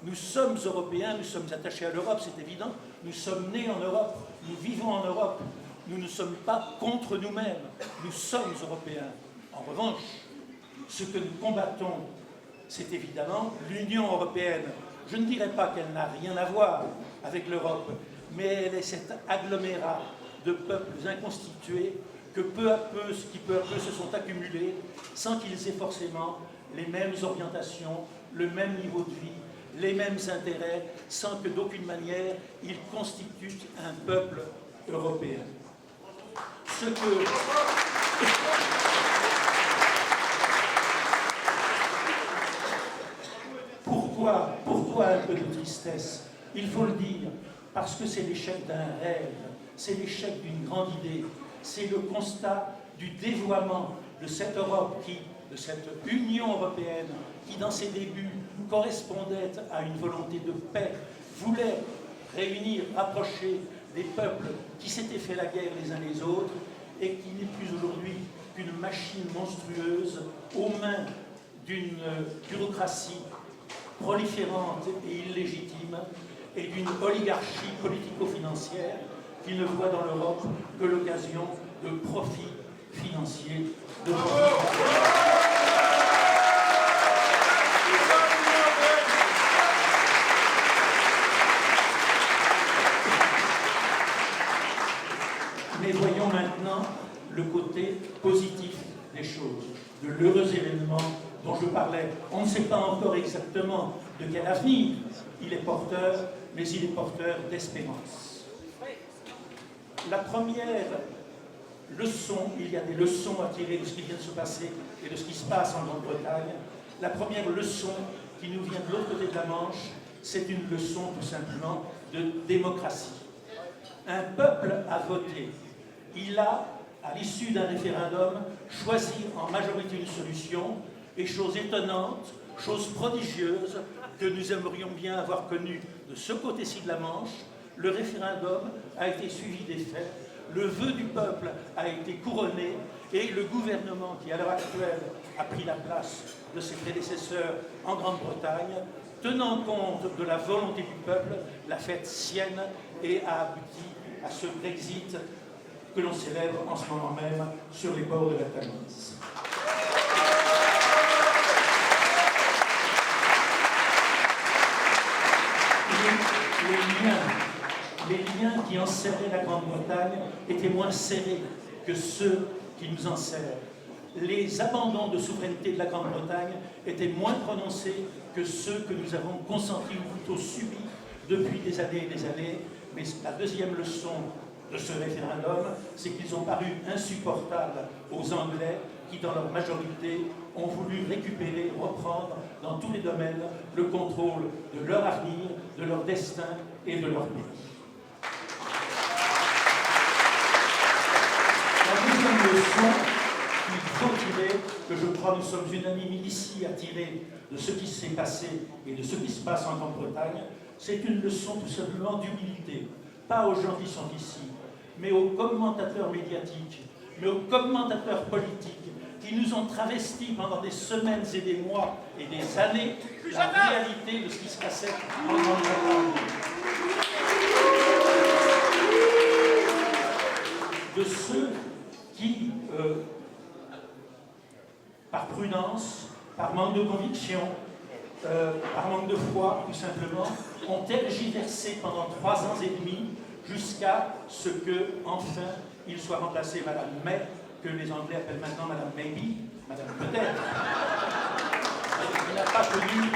Nous sommes Européens, nous sommes attachés à l'Europe, c'est évident. Nous sommes nés en Europe, nous vivons en Europe. Nous ne sommes pas contre nous-mêmes. Nous sommes Européens. En revanche, ce que nous combattons, c'est évidemment l'Union européenne. Je ne dirais pas qu'elle n'a rien à voir avec l'Europe, mais elle est cet agglomérat de peuples inconstitués qui peu à peu se sont accumulés sans qu'ils aient forcément les mêmes orientations, le même niveau de vie, les mêmes intérêts, sans que d'aucune manière ils constituent un peuple européen. Pourquoi un peu de tristesse? Il faut le dire, parce que c'est l'échec d'un rêve, c'est l'échec d'une grande idée, c'est le constat du dévoiement de cette Europe, de cette Union européenne, qui dans ses débuts correspondait à une volonté de paix, voulait réunir, rapprocher des peuples qui s'étaient fait la guerre les uns les autres, et qui n'est plus aujourd'hui qu'une machine monstrueuse aux mains d'une bureaucratie proliférante et illégitime, et d'une oligarchie politico-financière qui ne voit dans l'Europe que l'occasion de profits financiers, de profits. Mais voyons maintenant le côté positif des choses, de l'heureux événement parlais, on ne sait pas encore exactement de quel avenir il est porteur, mais il est porteur d'espérance. La première leçon, il y a des leçons à tirer de ce qui vient de se passer et de ce qui se passe en Grande-Bretagne. La première leçon qui nous vient de l'autre côté de la Manche, c'est une leçon tout simplement de démocratie. Un peuple a voté. Il a, à l'issue d'un référendum, choisi en majorité une solution, et chose étonnante, chose prodigieuse, que nous aimerions bien avoir connue de ce côté-ci de la Manche, le référendum a été suivi des faits, le vœu du peuple a été couronné, et le gouvernement qui, à l'heure actuelle, a pris la place de ses prédécesseurs en Grande-Bretagne, tenant compte de la volonté du peuple, l'a faite sienne et a abouti à ce Brexit que l'on célèbre en ce moment même sur les bords de la Tamise. Les liens qui enserraient la Grande-Bretagne étaient moins serrés que ceux qui nous enserrent. Les abandons de souveraineté de la Grande-Bretagne étaient moins prononcés que ceux que nous avons consentis ou plutôt subis depuis des années et des années. Mais la deuxième leçon de ce référendum, c'est qu'ils ont paru insupportables aux Anglais qui, dans leur majorité, ont voulu récupérer, reprendre dans tous les domaines le contrôle de leur avenir, de leur destin et de leur pays. La deuxième leçon qu'il faut tirer, que je crois nous sommes unanimes ici à tirer de ce qui s'est passé et de ce qui se passe en Grande-Bretagne, c'est une leçon tout simplement d'humilité. Pas aux gens qui sont ici, mais aux commentateurs médiatiques, mais aux commentateurs politiques qui nous ont travestis pendant des semaines et des mois et des années la réalité de ce qui se passait en Grande-Bretagne. De ceux qui, par prudence, par manque de conviction, par manque de foi, tout simplement, ont tergiversé pendant 3 ans et demi jusqu'à ce que, enfin, il soit remplacé Madame May, que les Anglais appellent maintenant Madame Maybe, Madame peut-être. Elle n'a pas tenu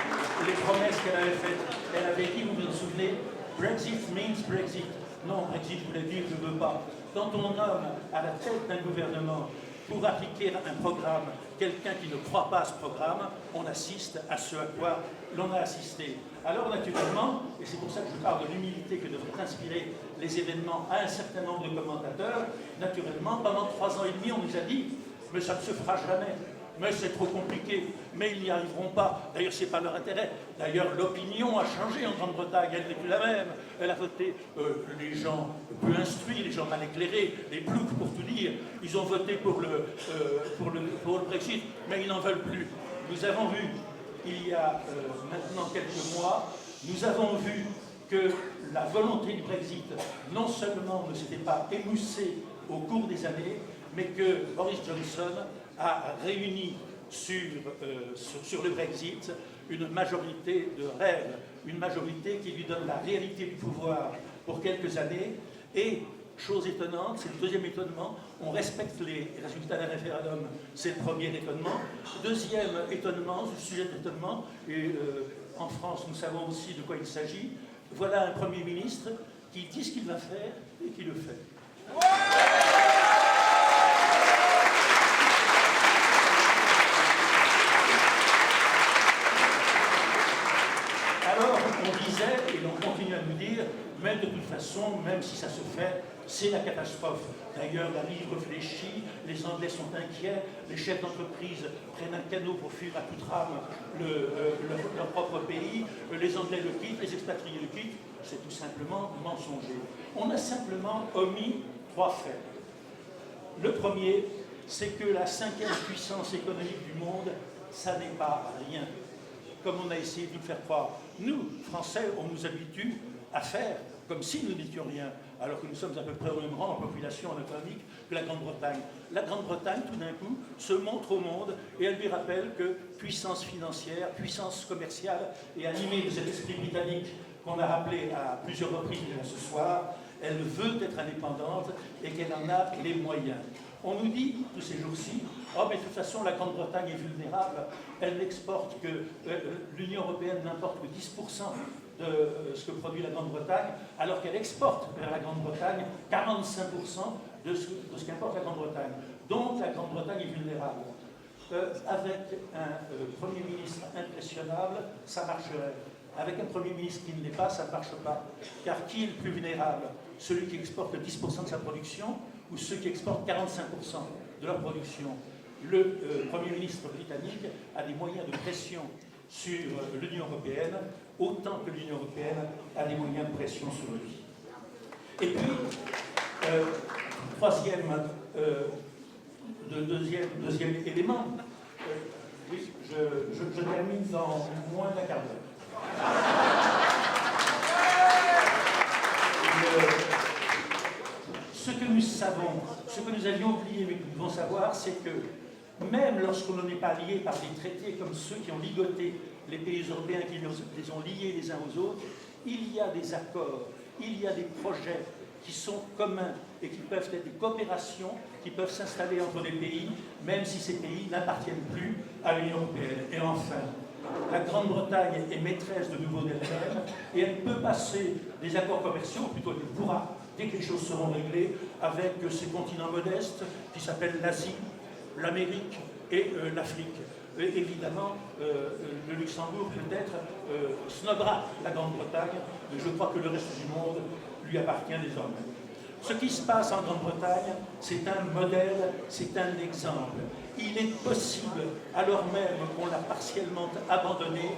les promesses qu'elle avait faites. Elle avait dit, vous vous souvenez, Brexit means Brexit. Non, Brexit voulait dire je ne veux pas. Quand on nomme à la tête d'un gouvernement pour appliquer un programme quelqu'un qui ne croit pas à ce programme, on assiste à ce à quoi l'on a assisté. Alors naturellement, et c'est pour ça que je parle de l'humilité que devraient inspirer les événements à un certain nombre de commentateurs, naturellement, pendant 3 ans et demi, on nous a dit « mais ça ne se fera jamais ». Mais c'est trop compliqué, mais ils n'y arriveront pas. D'ailleurs, ce n'est pas leur intérêt. D'ailleurs, l'opinion a changé en Grande-Bretagne, elle n'est plus la même. Elle a voté les gens peu instruits, les gens mal éclairés, les ploucs pour tout dire. Ils ont voté pour le Brexit, mais ils n'en veulent plus. Nous avons vu, il y a maintenant quelques mois, nous avons vu que la volonté du Brexit, non seulement ne s'était pas émoussée au cours des années, mais que Boris Johnson a réuni sur le Brexit une majorité de rêve, une majorité qui lui donne la réalité du pouvoir pour quelques années. Et, chose étonnante, c'est le deuxième étonnement, on respecte les résultats d'un référendum, c'est le premier étonnement. Deuxième étonnement, sujet d'étonnement, et en France nous savons aussi de quoi il s'agit, voilà un Premier ministre qui dit ce qu'il va faire et qui le fait. Alors, on disait, et on continue à nous dire, mais de toute façon, même si ça se fait, c'est la catastrophe. D'ailleurs, la vie réfléchit, les Anglais sont inquiets, les chefs d'entreprise prennent un canot pour fuir à toute rame leur propre pays, les Anglais le quittent, les expatriés le quittent, c'est tout simplement mensonger. On a simplement omis 3 faits. Le premier, c'est que la 5e puissance économique du monde, ça n'est pas rien. Comme on a essayé de nous faire croire. Nous, Français, on nous habitue à faire comme si nous n'étions rien, alors que nous sommes à peu près au même rang en population en économique que la Grande-Bretagne. La Grande-Bretagne, tout d'un coup, se montre au monde et elle lui rappelle que puissance financière, puissance commerciale, et animée de cet esprit britannique qu'on a rappelé à plusieurs reprises ce soir, elle veut être indépendante et qu'elle en a les moyens. On nous dit, tous ces jours-ci, oh mais de toute façon la Grande-Bretagne est vulnérable, elle n'exporte que, l'Union européenne n'importe que 10% de ce que produit la Grande-Bretagne, alors qu'elle exporte vers la Grande-Bretagne 45% de ce qu'importe la Grande-Bretagne. Donc la Grande-Bretagne est vulnérable. Avec un Premier ministre impressionnable, ça marcherait. Avec un Premier ministre qui ne l'est pas, ça ne marche pas. Car qui est le plus vulnérable? Celui qui exporte 10% de sa production ou ceux qui exportent 45% de leur production? Le Premier ministre britannique a des moyens de pression sur l'Union européenne, autant que l'Union européenne a des moyens de pression sur lui. Et puis, deuxième élément, oui, je termine dans moins d'un quart d'heure. Ce que nous savons, ce que nous avions oublié mais que nous devons savoir, c'est que même lorsqu'on n'est pas lié par des traités comme ceux qui ont ligoté les pays européens, qui les ont liés les uns aux autres, il y a des accords, il y a des projets qui sont communs et qui peuvent être des coopérations qui peuvent s'installer entre des pays, même si ces pays n'appartiennent plus à l'Union européenne. Et enfin, la Grande-Bretagne est maîtresse de nouveau d'elle-même et elle peut passer des accords commerciaux, ou plutôt elle pourra, dès que les choses seront réglées, avec ces continents modestes qui s'appellent l'Asie, l'Amérique et l'Afrique. Et évidemment, le Luxembourg peut-être snobera la Grande-Bretagne, mais je crois que le reste du monde lui appartient désormais. Ce qui se passe en Grande-Bretagne, c'est un modèle, c'est un exemple. Il est possible, alors même qu'on l'a partiellement abandonné,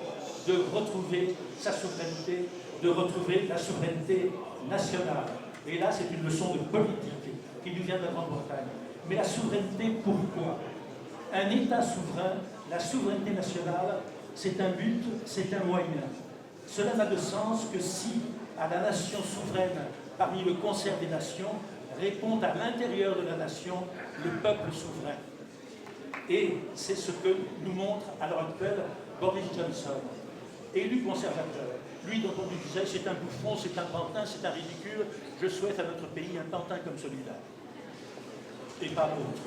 de retrouver sa souveraineté, de retrouver la souveraineté nationale. Et là, c'est une leçon de politique qui nous vient de la Grande-Bretagne. Mais la souveraineté, pourquoi? Un État souverain, la souveraineté nationale, c'est un but, c'est un moyen. Cela n'a de sens que si, à la nation souveraine, parmi le concert des nations, répond à l'intérieur de la nation le peuple souverain. Et c'est ce que nous montre à l'heure actuelle Boris Johnson, élu conservateur. Lui dont on lui disait c'est un bouffon, c'est un pantin, c'est un ridicule, je souhaite à notre pays un pantin comme celui-là. Et pas autre.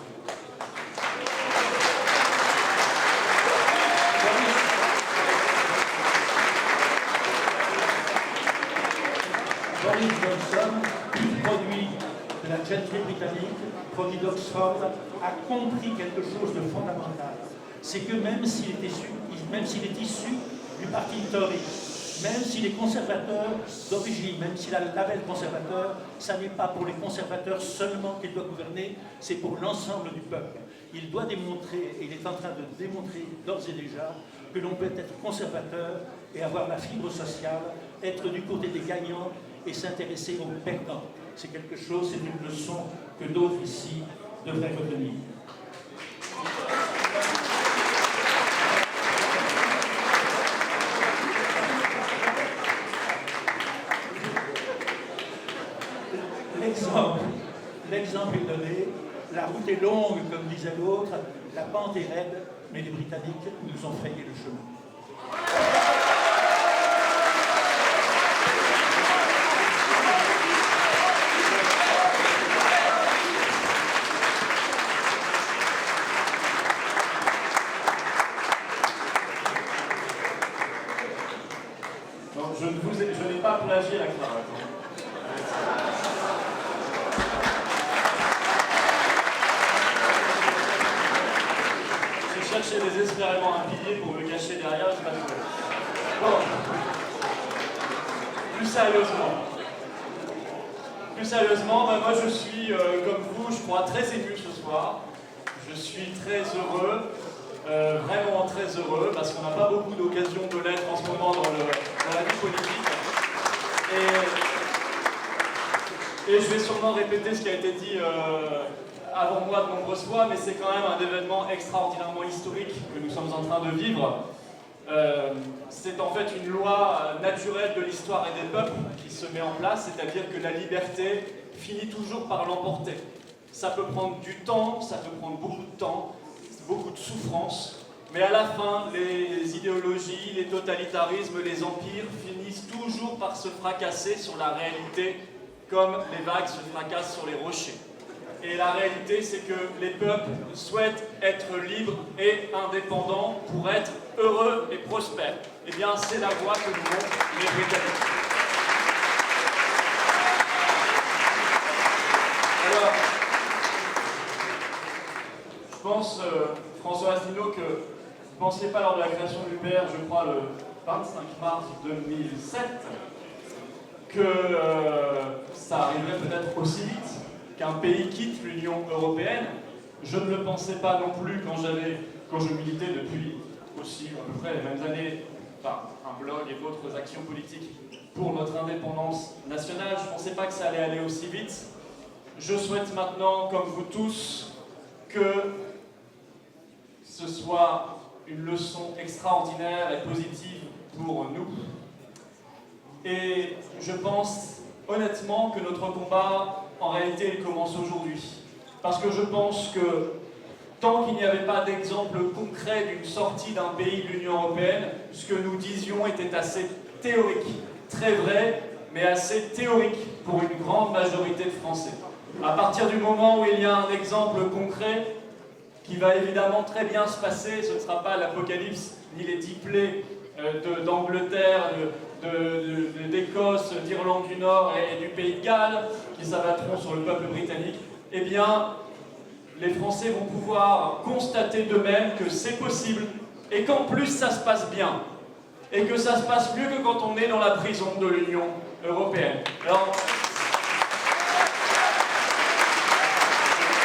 Boris Johnson, produit de la gentry britannique, produit d'Oxford, a compris quelque chose de fondamental. C'est que même s'il est issu du parti Tory, même s'il est conservateur d'origine, même s'il a le label conservateur, ça n'est pas pour les conservateurs seulement qu'il doit gouverner, c'est pour l'ensemble du peuple. Il doit démontrer, et il est en train de démontrer d'ores et déjà, que l'on peut être conservateur et avoir la fibre sociale, être du côté des gagnants et s'intéresser aux perdants. C'est quelque chose, c'est une leçon que d'autres ici devraient retenir. L'exemple est donné, la route est longue, comme disait l'autre, la pente est raide, mais les Britanniques nous ont frayé le chemin. Non, je n'ai pas plagié la cravate. J'ai cherché désespérément un pilier pour me cacher derrière, je n'ai pas trouvé. Bon. Plus sérieusement, ben moi je suis, comme vous, je crois, très ému ce soir. Je suis très heureux, vraiment très heureux, parce qu'on n'a pas beaucoup d'occasions de l'être en ce moment dans la vie politique. Et je vais sûrement répéter ce qui a été dit avant moi de nombreuses fois, mais c'est quand même un événement extraordinairement historique que nous sommes en train de vivre. C'est en fait une loi naturelle de l'histoire et des peuples qui se met en place, c'est-à-dire que la liberté finit toujours par l'emporter. Ça peut prendre du temps, ça peut prendre beaucoup de temps, beaucoup de souffrance, mais à la fin, les idéologies, les totalitarismes, les empires finissent toujours par se fracasser sur la réalité, comme les vagues se fracassent sur les rochers. Et la réalité, c'est que les peuples souhaitent être libres et indépendants pour être heureux et prospères. Eh bien, c'est la voie que nous vont les Britanniques. Alors, je pense, François Asselineau, que vous ne pensiez pas lors de la création de l'UPR, je crois le 25 mars 2007, que ça arriverait peut-être aussi vite qu'un pays quitte l'Union européenne. Je ne le pensais pas non plus quand je militais depuis aussi à peu près les mêmes années, enfin un blog et d'autres actions politiques pour notre indépendance nationale. Je ne pensais pas que ça allait aller aussi vite. Je souhaite maintenant, comme vous tous, que ce soit une leçon extraordinaire et positive pour nous. Et je pense honnêtement que notre combat, en réalité, il commence aujourd'hui. Parce que je pense que tant qu'il n'y avait pas d'exemple concret d'une sortie d'un pays de l'Union européenne, ce que nous disions était assez théorique, très vrai, mais assez théorique pour une grande majorité de Français. À partir du moment où il y a un exemple concret, qui va évidemment très bien se passer, ce ne sera pas l'apocalypse ni les 10 plaies d'Angleterre, d'Écosse, d'Irlande du Nord et du Pays de Galles qui s'abattront sur le peuple britannique, eh bien, les Français vont pouvoir constater d'eux-mêmes que c'est possible et qu'en plus ça se passe bien et que ça se passe mieux que quand on est dans la prison de l'Union européenne. Alors,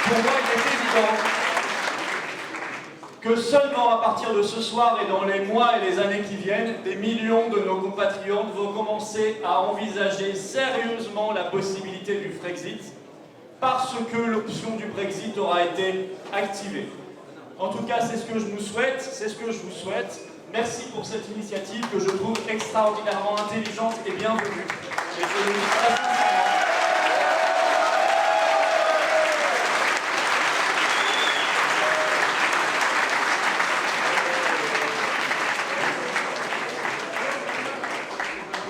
pour moi, il est évident que seulement à partir de ce soir et dans les mois et les années qui viennent, des millions de nos compatriotes vont commencer à envisager sérieusement la possibilité du Frexit, parce que l'option du Brexit aura été activée. En tout cas, c'est ce que je nous souhaite, c'est ce que je vous souhaite. Merci pour cette initiative que je trouve extraordinairement intelligente et bienvenue. Et je le dis très sincèrement.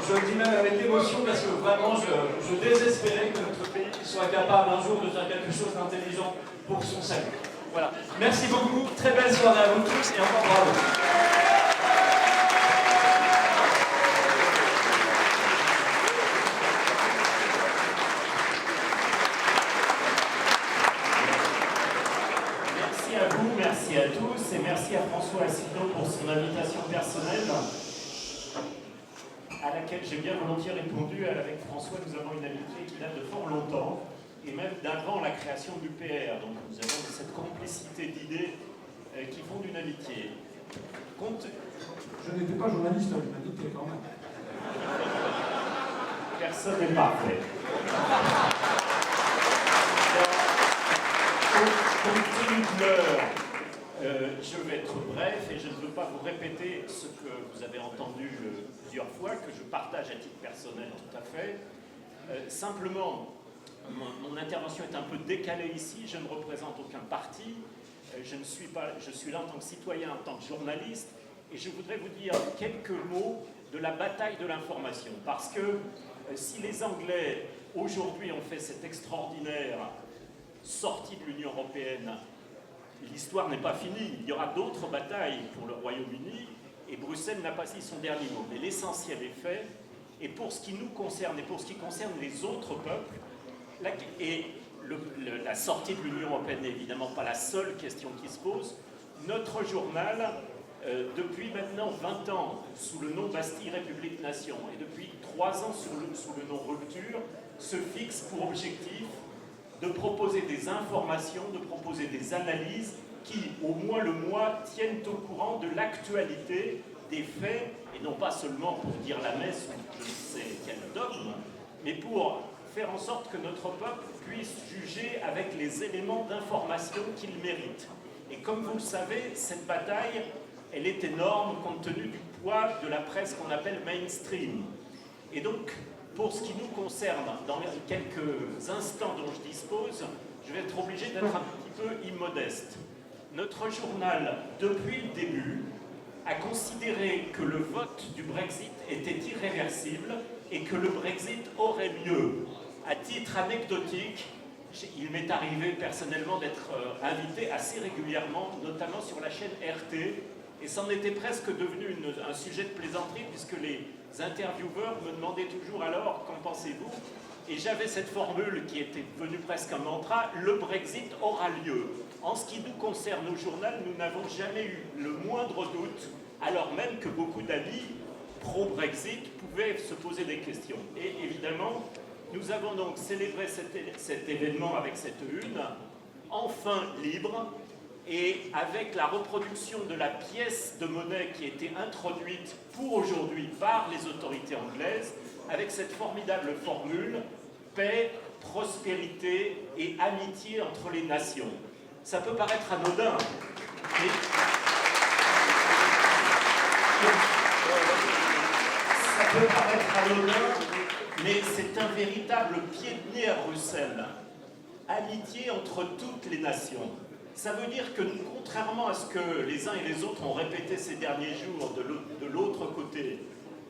Je le dis même avec émotion parce que vraiment je désespérais que notre pays soit capable un jour de faire quelque chose d'intelligent pour son salut. Voilà. Merci beaucoup, très belle soirée à vous tous et encore bravo. Merci à vous, merci à tous et merci à François Asselineau pour son invitation personnelle à laquelle j'ai bien volontiers répondu. Avec François, nous avons une amitié qui date de fort longtemps, et même d'avant la création du PR. Donc nous avons cette complicité d'idées qui font d'une amitié. Je n'étais pas journaliste à l'humanité quand même. Personne n'est parfait. Compte tenu de l'heure, je vais être bref et je ne veux pas vous répéter ce que vous avez entendu plusieurs fois, que je partage à titre personnel tout à fait. Simplement, mon intervention est un peu décalée ici, je ne représente aucun parti, je suis là en tant que citoyen, en tant que journaliste, et je voudrais vous dire quelques mots de la bataille de l'information, parce que si les Anglais aujourd'hui ont fait cette extraordinaire sortie de l'Union européenne, l'histoire n'est pas finie, il y aura d'autres batailles pour le Royaume-Uni, et Bruxelles n'a pas dit son dernier mot, mais l'essentiel est fait, et pour ce qui nous concerne, et pour ce qui concerne les autres peuples, la sortie de l'Union européenne n'est évidemment pas la seule question qui se pose. Notre journal, depuis maintenant 20 ans, sous le nom Bastille République Nation, et depuis 3 ans sous le nom Rupture, se fixe pour objectif de proposer des informations, de proposer des analyses qui, au moins le mois, tiennent au courant de l'actualité, des faits, et non pas seulement pour dire la messe ou je ne sais quel dogme, mais pour faire en sorte que notre peuple puisse juger avec les éléments d'information qu'il mérite. Et comme vous le savez, cette bataille, elle est énorme compte tenu du poids de la presse qu'on appelle mainstream. Et donc, pour ce qui nous concerne, dans les quelques instants dont je dispose, je vais être obligé d'être un petit peu immodeste. Notre journal, depuis le début, a considéré que le vote du Brexit était irréversible et que le Brexit aurait lieu. À titre anecdotique, il m'est arrivé personnellement d'être invité assez régulièrement, notamment sur la chaîne RT, et c'en était presque devenu un sujet de plaisanterie, puisque les intervieweurs me demandaient toujours alors, qu'en pensez-vous? Et j'avais cette formule qui était devenue presque un mantra, le Brexit aura lieu. En ce qui nous concerne au journal, nous n'avons jamais eu le moindre doute, alors même que beaucoup d'amis pro-Brexit pouvaient se poser des questions. Et évidemment, nous avons donc célébré cet événement avec cette une, enfin libre, et avec la reproduction de la pièce de monnaie qui a été introduite pour aujourd'hui par les autorités anglaises, avec cette formidable formule « paix, prospérité et amitié entre les nations ». Ça peut paraître anodin, mais... Ça peut paraître anodin, mais c'est un véritable pied de nez à Bruxelles. Amitié entre toutes les nations. Ça veut dire que, contrairement à ce que les uns et les autres ont répété ces derniers jours de l'autre côté,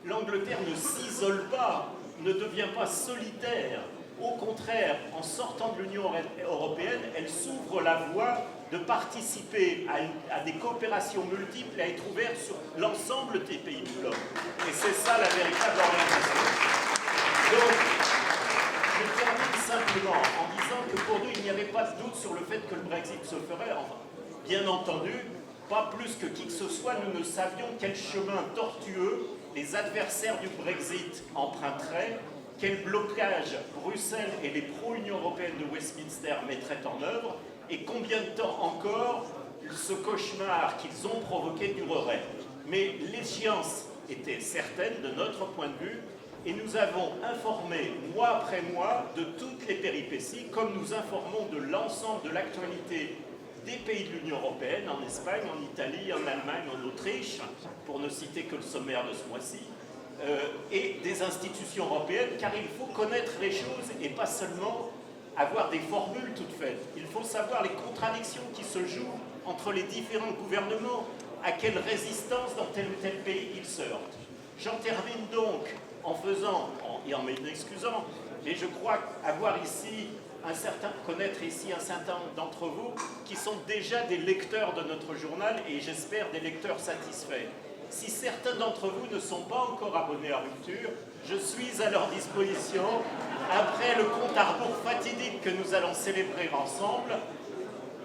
l'Angleterre ne s'isole pas, ne devient pas solitaire. Au contraire, en sortant de l'Union européenne, elle s'ouvre la voie de participer à des coopérations multiples et à être ouverte sur l'ensemble des pays du globe. Et c'est ça la véritable orientation. Donc, je termine simplement en disant que pour nous, il n'y avait pas de doute sur le fait que le Brexit se ferait. Enfin, bien entendu, pas plus que qui que ce soit, nous ne savions quel chemin tortueux les adversaires du Brexit emprunteraient, quel blocage Bruxelles et les pro-Union européenne de Westminster mettraient en œuvre, et combien de temps encore ce cauchemar qu'ils ont provoqué durerait. Mais l'échéance était certaine de notre point de vue, et nous avons informé mois après mois de toutes les péripéties, comme nous informons de l'ensemble de l'actualité des pays de l'Union européenne, en Espagne, en Italie, en Allemagne, en Autriche, pour ne citer que le sommaire de ce mois-ci, et des institutions européennes, car il faut connaître les choses et pas seulement avoir des formules toutes faites. Il faut savoir les contradictions qui se jouent entre les différents gouvernements, à quelle résistance dans tel ou tel pays ils se heurtent. J'en termine donc en faisant, et en m'excusant, et je crois connaître ici un certain nombre d'entre vous qui sont déjà des lecteurs de notre journal, et j'espère des lecteurs satisfaits. Si certains d'entre vous ne sont pas encore abonnés à Rupture, je suis à leur disposition après le compte à rebours fatidique que nous allons célébrer ensemble.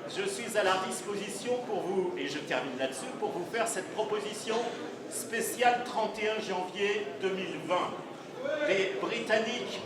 Je suis à leur disposition pour vous, et je termine là-dessus, pour vous faire cette proposition spéciale 31 janvier 2020. Les Britanniques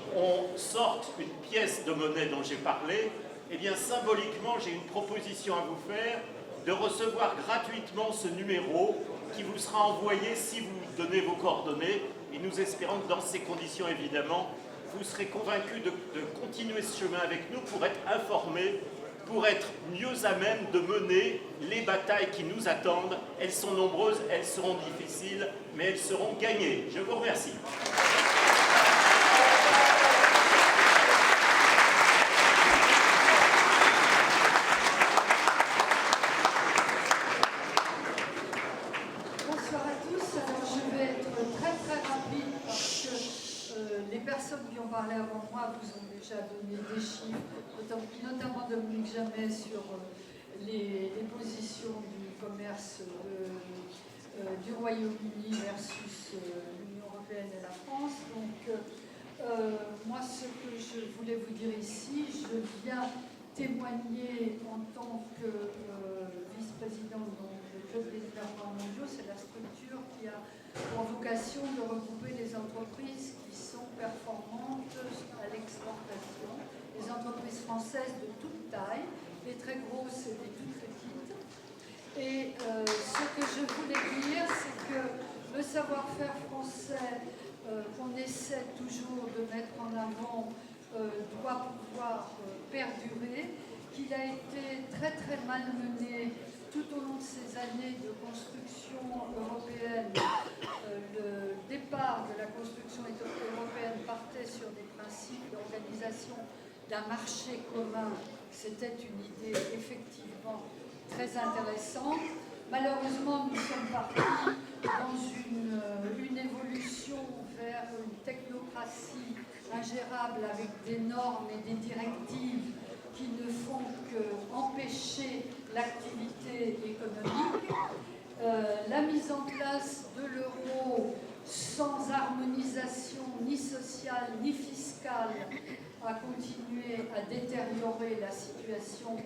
sortent une pièce de monnaie dont j'ai parlé. Eh bien, symboliquement, j'ai une proposition à vous faire de recevoir gratuitement ce numéro qui vous sera envoyé si vous donnez vos coordonnées. Et nous espérons que dans ces conditions, évidemment, vous serez convaincus de continuer ce chemin avec nous pour être informés, pour être mieux à même de mener les batailles qui nous attendent. Elles sont nombreuses, elles seront difficiles, mais elles seront gagnées. Je vous remercie. Bonsoir à tous. Alors, je vais être très rapide parce que les personnes qui ont parlé avant moi vous ont déjà donné des chiffres, notamment Dominique Jamais sur les positions du commerce du Royaume-Uni versus l'Union européenne et la France. Donc, moi, ce que je voulais vous dire ici, je viens témoigner en tant que vice-présidente du Club des développements mondiaux. C'est la structure qui a pour vocation de regrouper les entreprises qui sont performantes à l'exportation, les entreprises françaises de toute taille, les très grosses et les toutes petites. Et ce que je voulais dire, c'est que le savoir-faire français qu'on essaie toujours de mettre en avant doit pouvoir perdurer, qu'il a été très malmené tout au long de ces années de construction européenne. Le départ de la construction européenne partait sur des principes d'organisation d'un marché commun. C'était une idée effectivement très intéressante. Malheureusement, nous sommes partis dans une évolution vers une technocratie ingérable avec des normes et des directives qui ne font qu'empêcher l'activité économique, la mise en place de l'euro sans harmonisation ni sociale ni fiscale a continué à détériorer la situation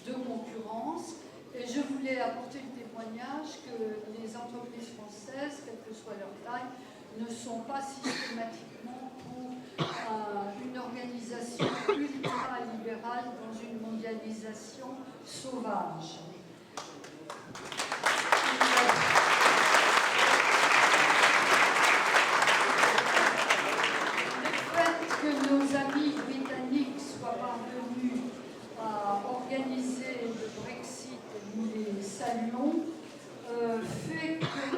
de concurrence. Et je voulais apporter le témoignage que les entreprises françaises, quelle que soit leur taille, ne sont pas systématiquement pour une organisation ultra-libérale dans une mondialisation sauvage. Le fait que nos amis britanniques soient parvenus à organiser le Brexit, nous les saluons, fait que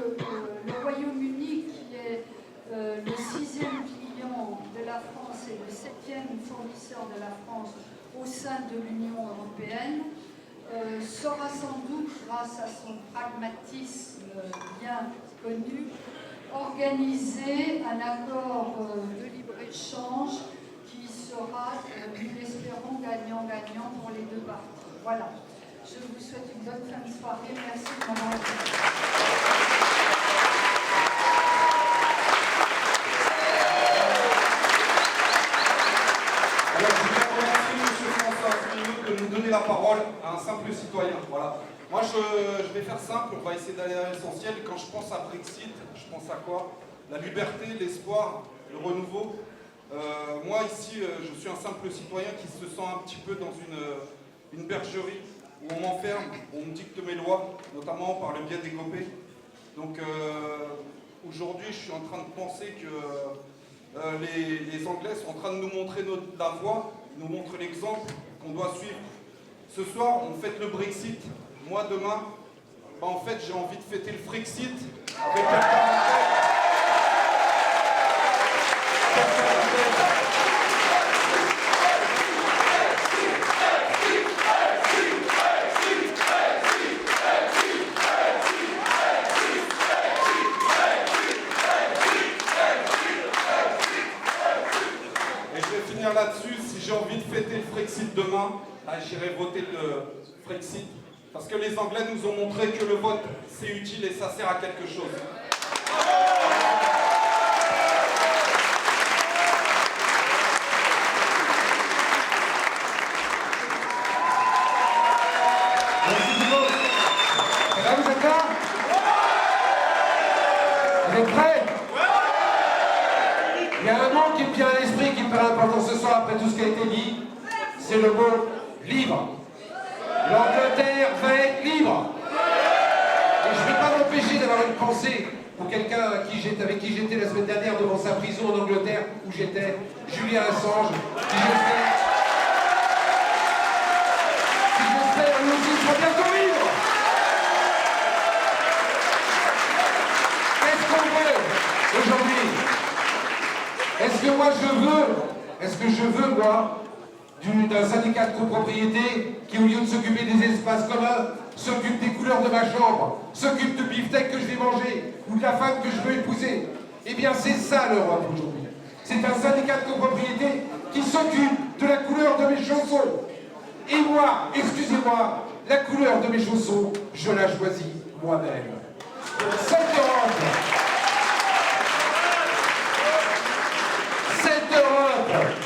le Royaume-Uni, qui est le 6e client de la France et le 7e fournisseur de la France au sein de l'Union européenne, saura sans doute, grâce à son pragmatisme bien connu, organiser un accord de libre-échange qui sera, nous l'espérons, gagnant-gagnant pour les deux parties. Voilà. Je vous souhaite une bonne fin de soirée. Merci de m'avoir écouté. Alors, je voudrais remercier M. François Asselineau de nous donner la parole à un simple citoyen. Voilà. Moi, je vais faire simple, on va essayer d'aller à l'essentiel. Quand je pense à Brexit, je pense à quoi? La liberté, l'espoir, le renouveau. Moi, ici, je suis un simple citoyen qui se sent un petit peu dans une bergerie où on m'enferme, on me dicte mes lois, notamment par le biais des copés. Donc, aujourd'hui, je suis en train de penser que les Anglais sont en train de nous montrer la voie, nous montrent l'exemple qu'on doit suivre. Ce soir, on fête le Brexit. Moi, demain, en fait, j'ai envie de fêter le Frexit avec Et je vais finir là-dessus. Si j'ai envie de fêter le Frexit demain, j'irai voter le Frexit. Parce que les Anglais nous ont montré que le vote, c'est utile et ça sert à quelque chose. Merci tout le monde. Et là, vous êtes là? Vous êtes prêts? Il y a un mot qui me vient à l'esprit, qui me paraît important ce soir après tout ce qui a été dit. C'est le mot libre. L'Angleterre va être libre. Et je ne vais pas m'empêcher d'avoir une pensée pour quelqu'un avec qui j'étais la semaine dernière devant sa prison en Angleterre, où j'étais, Julian Assange, qui j'espère lui aussi sera bientôt libre. Qu'est-ce qu'on veut aujourd'hui? Est-ce que je veux, moi, d'un syndicat de copropriété qui, au lieu de s'occuper des espaces communs, s'occupe des couleurs de ma chambre, s'occupe de beefsteak que je vais manger, ou de la femme que je veux épouser? Eh bien, c'est ça l'Europe aujourd'hui. C'est un syndicat de copropriété qui s'occupe de la couleur de mes chaussons. Et moi, excusez-moi, la couleur de mes chaussons, je la choisis moi-même. Cette Europe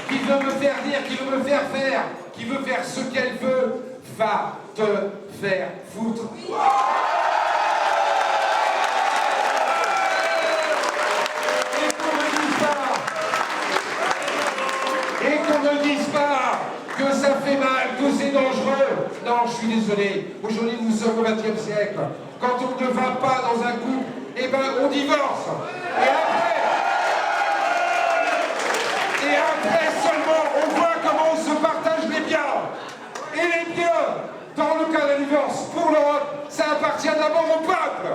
qui veut me faire dire, qui veut me faire faire, qui veut faire ce qu'elle veut, va te faire foutre. Et qu'on ne dise pas que ça fait mal, que c'est dangereux. Non, je suis désolé. Aujourd'hui, nous sommes au XXe siècle. Quand on ne va pas dans un couple, eh ben, on divorce. Et après seulement, on voit comment on se partage les biens. Et les biens, dans le cas de la divorce, pour l'Europe, ça appartient d'abord au peuple.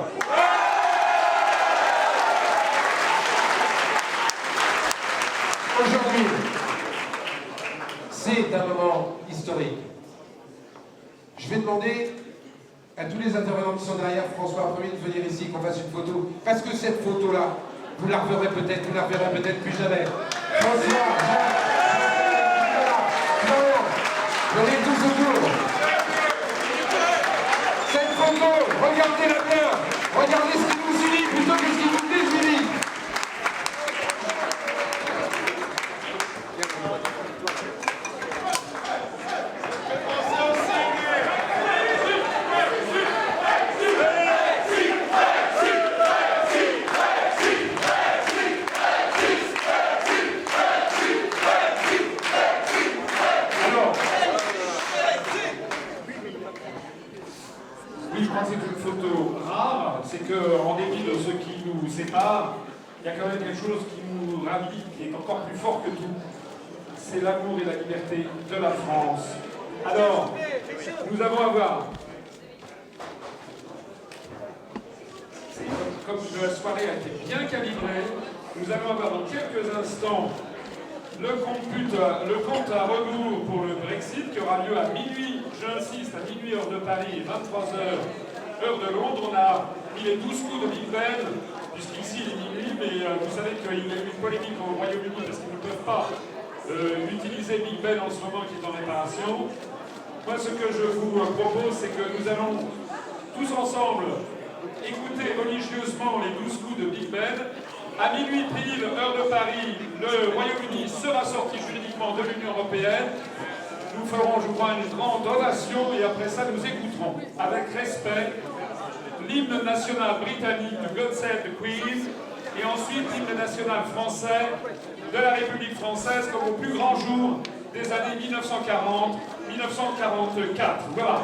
Aujourd'hui, c'est un moment historique. Je vais demander à tous les intervenants qui sont derrière François Premier de venir ici, qu'on fasse une photo. Parce que cette photo-là, vous la reverrez peut-être, vous la reverrez peut-être plus jamais. François, je l'ai tous photo. Cette photo, regardez-la bien. Regardez ce qui nous unit plutôt que ce qui nous désunit. Oui, je crois que c'est une photo rare, c'est qu'en dépit de ce qui nous sépare, il y a quand même quelque chose qui nous ravit, qui est encore plus fort que tout. C'est l'amour et la liberté de la France. Alors, nous allons avoir, comme la soirée a été bien calibrée, nous allons avoir dans quelques instants le compte à rebours pour le Brexit qui aura lieu à minuit, j'insiste, à minuit heure de Paris et 23h heure de Londres. On a mis les 12 coups de Big Ben, puisqu'ici il est minuit, mais vous savez qu'il y a eu une polémique au Royaume-Uni parce qu'ils ne peuvent pas utiliser Big Ben en ce moment qui est en réparation. Moi ce que je vous propose, c'est que nous allons tous ensemble écouter religieusement les 12 coups de Big Ben. À minuit pile, heure de Paris, le Royaume-Uni sera sorti juridiquement de l'Union européenne. Nous ferons, je crois, une grande ovation et après ça, nous écouterons avec respect l'hymne national britannique de God Save the Queen et ensuite l'hymne national français de la République française comme au plus grand jour des années 1940-1944. Voilà.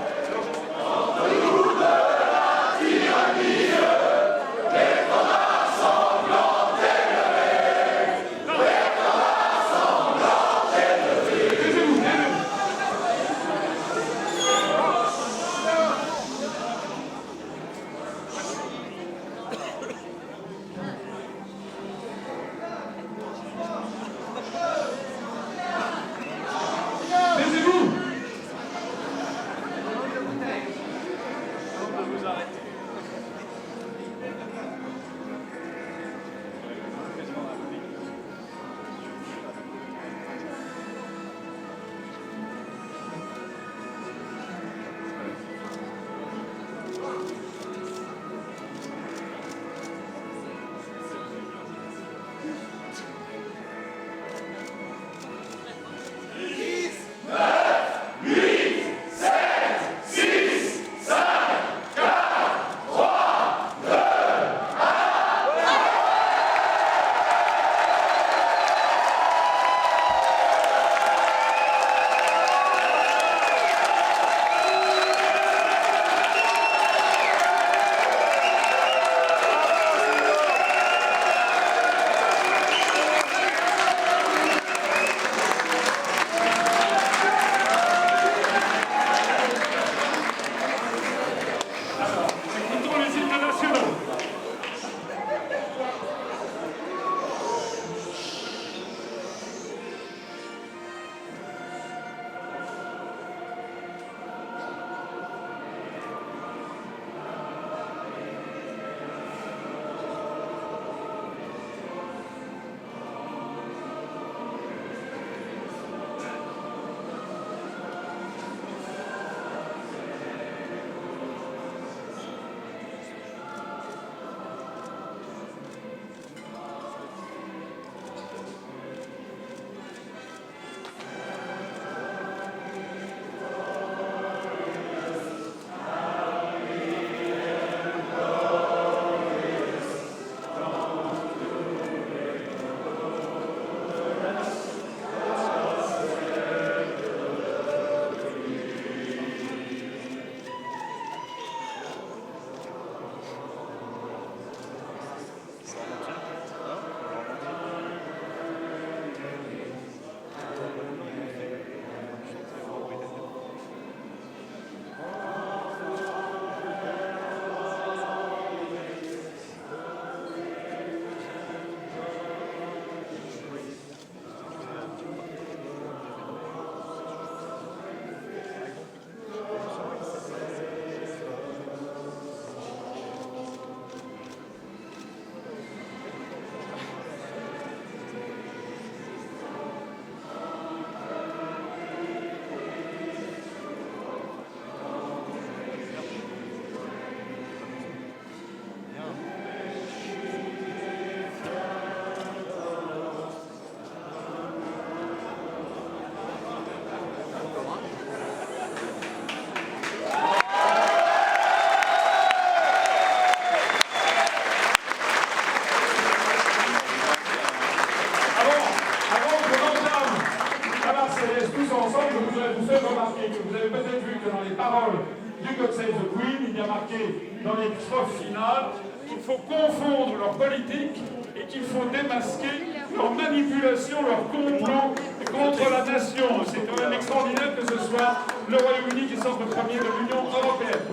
paroles du God Save the Queen, il y a marqué dans les strophes finales qu'il faut confondre leur politique et qu'il faut démasquer leur manipulation, leur complot contre la nation. C'est quand même extraordinaire que ce soit le Royaume-Uni qui sorte le premier de l'Union européenne.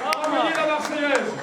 Envoyez la Marseillaise.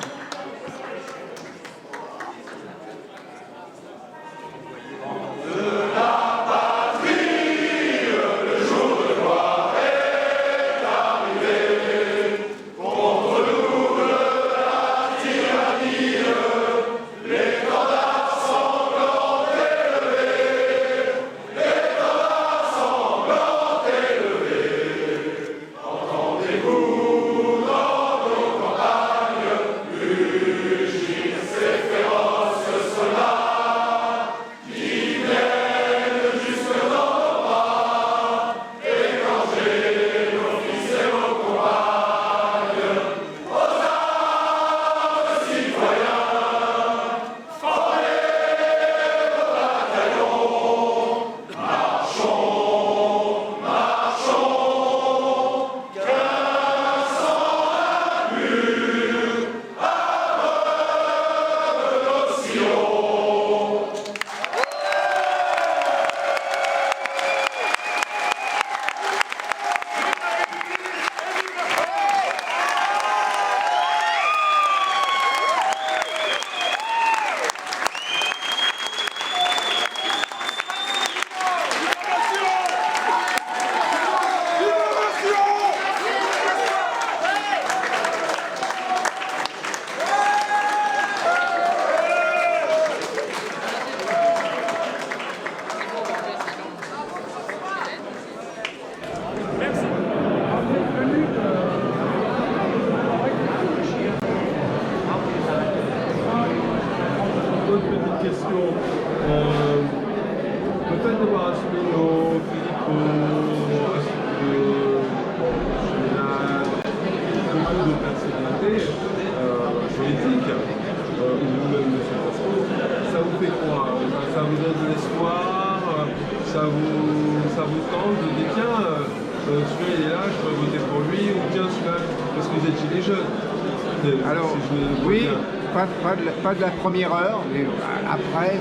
Alors, oui, pas de la première heure, mais après,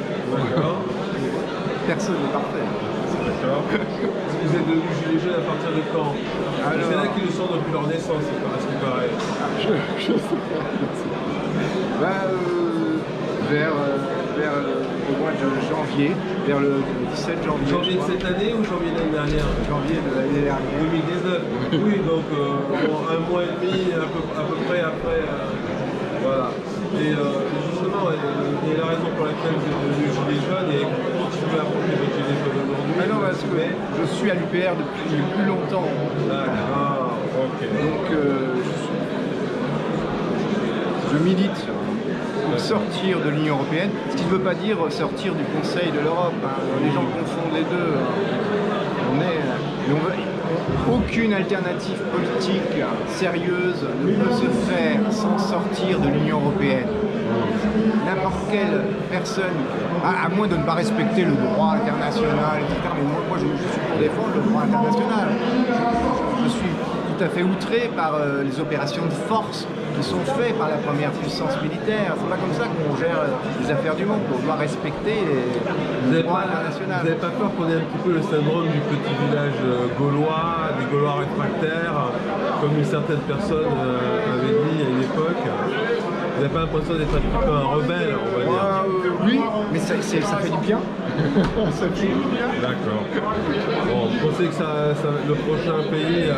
personne n'est parfait. D'accord. Vous êtes devenus gilets jaunes à partir de quand? C'est là qu'ils le sont depuis leur naissance, à ce qui paraît. Je sais pas. Vers au mois de janvier, vers le 17 janvier. Janvier de cette année ou janvier de l'année dernière? Janvier de l'année dernière. 2019. Oui, donc un mois et demi à peu près après. Voilà. Et justement, et la raison pour laquelle vous êtes devenu gilet jaune et continuez à porter votre gilet jaune aujourd'hui. Alors parce que je suis à l'UPR depuis plus longtemps. D'accord, ok. Donc je milite pour sortir de l'Union européenne, ce qui ne veut pas dire sortir du Conseil de l'Europe. Les gens confondent les deux. Aucune alternative politique sérieuse ne peut se faire sans sortir de l'Union européenne. N'importe quelle personne, à moins de ne pas respecter le droit international, etc. Mais moi je suis pour défendre le droit international. Je suis tout à fait outré par les opérations de force qui sont faites par la première puissance militaire. C'est pas comme ça qu'on gère les affaires du monde. On doit respecter le droit international. Vous n'avez pas peur qu'on ait un petit peu le syndrome du petit village gaulois, des Gaulois réfractaires, comme une certaine personne avait dit à une époque? Vous n'avez pas l'impression d'être un petit peu un rebelle, on va dire? Oui, mais ça fait du bien. Ça fait du bien. D'accord. Bon, vous pensez que le prochain pays,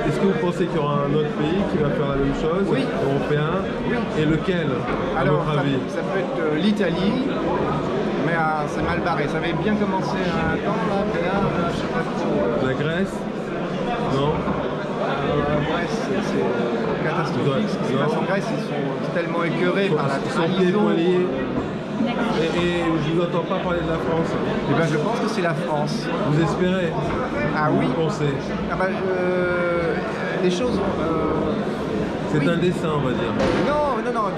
est-ce que vous pensez qu'il y aura un autre pays qui va faire la même chose, oui, européen? Oui. Et lequel, à votre avis? Ça peut être l'Italie, mais c'est mal barré. Ça avait bien commencé un temps, là, mais là, je sais pas trop. La Grèce? Non? La Grèce, c'est catastrophique. Ce qui se passe en Grèce, ils sont tellement écœurés par la trahison. Et je ne vous entends pas parler de la France. Eh ben, je pense que c'est la France. Vous espérez? Ah oui. Vous pensez? Les choses... c'est oui. Un dessin, on va dire. Non,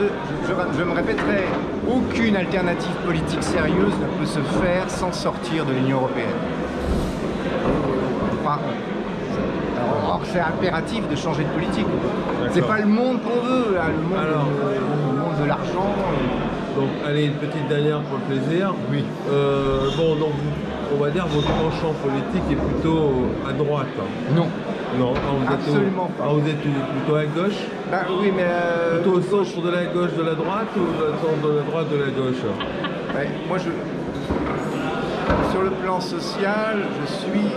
je me répéterai, aucune alternative politique sérieuse ne peut se faire sans sortir de l'Union européenne. Enfin, Alors c'est impératif de changer de politique. C'est pas le monde qu'on veut, là, le monde de l'argent. Donc allez, une petite dernière pour le plaisir. Oui. Bon, donc on va dire votre penchant politique est plutôt à droite. Non. Non, absolument pas. Vous êtes plutôt à gauche? Bah oui, mais... plutôt au centre de la gauche de la droite ou au centre de la droite de la gauche? Ouais, moi, sur le plan social, je suis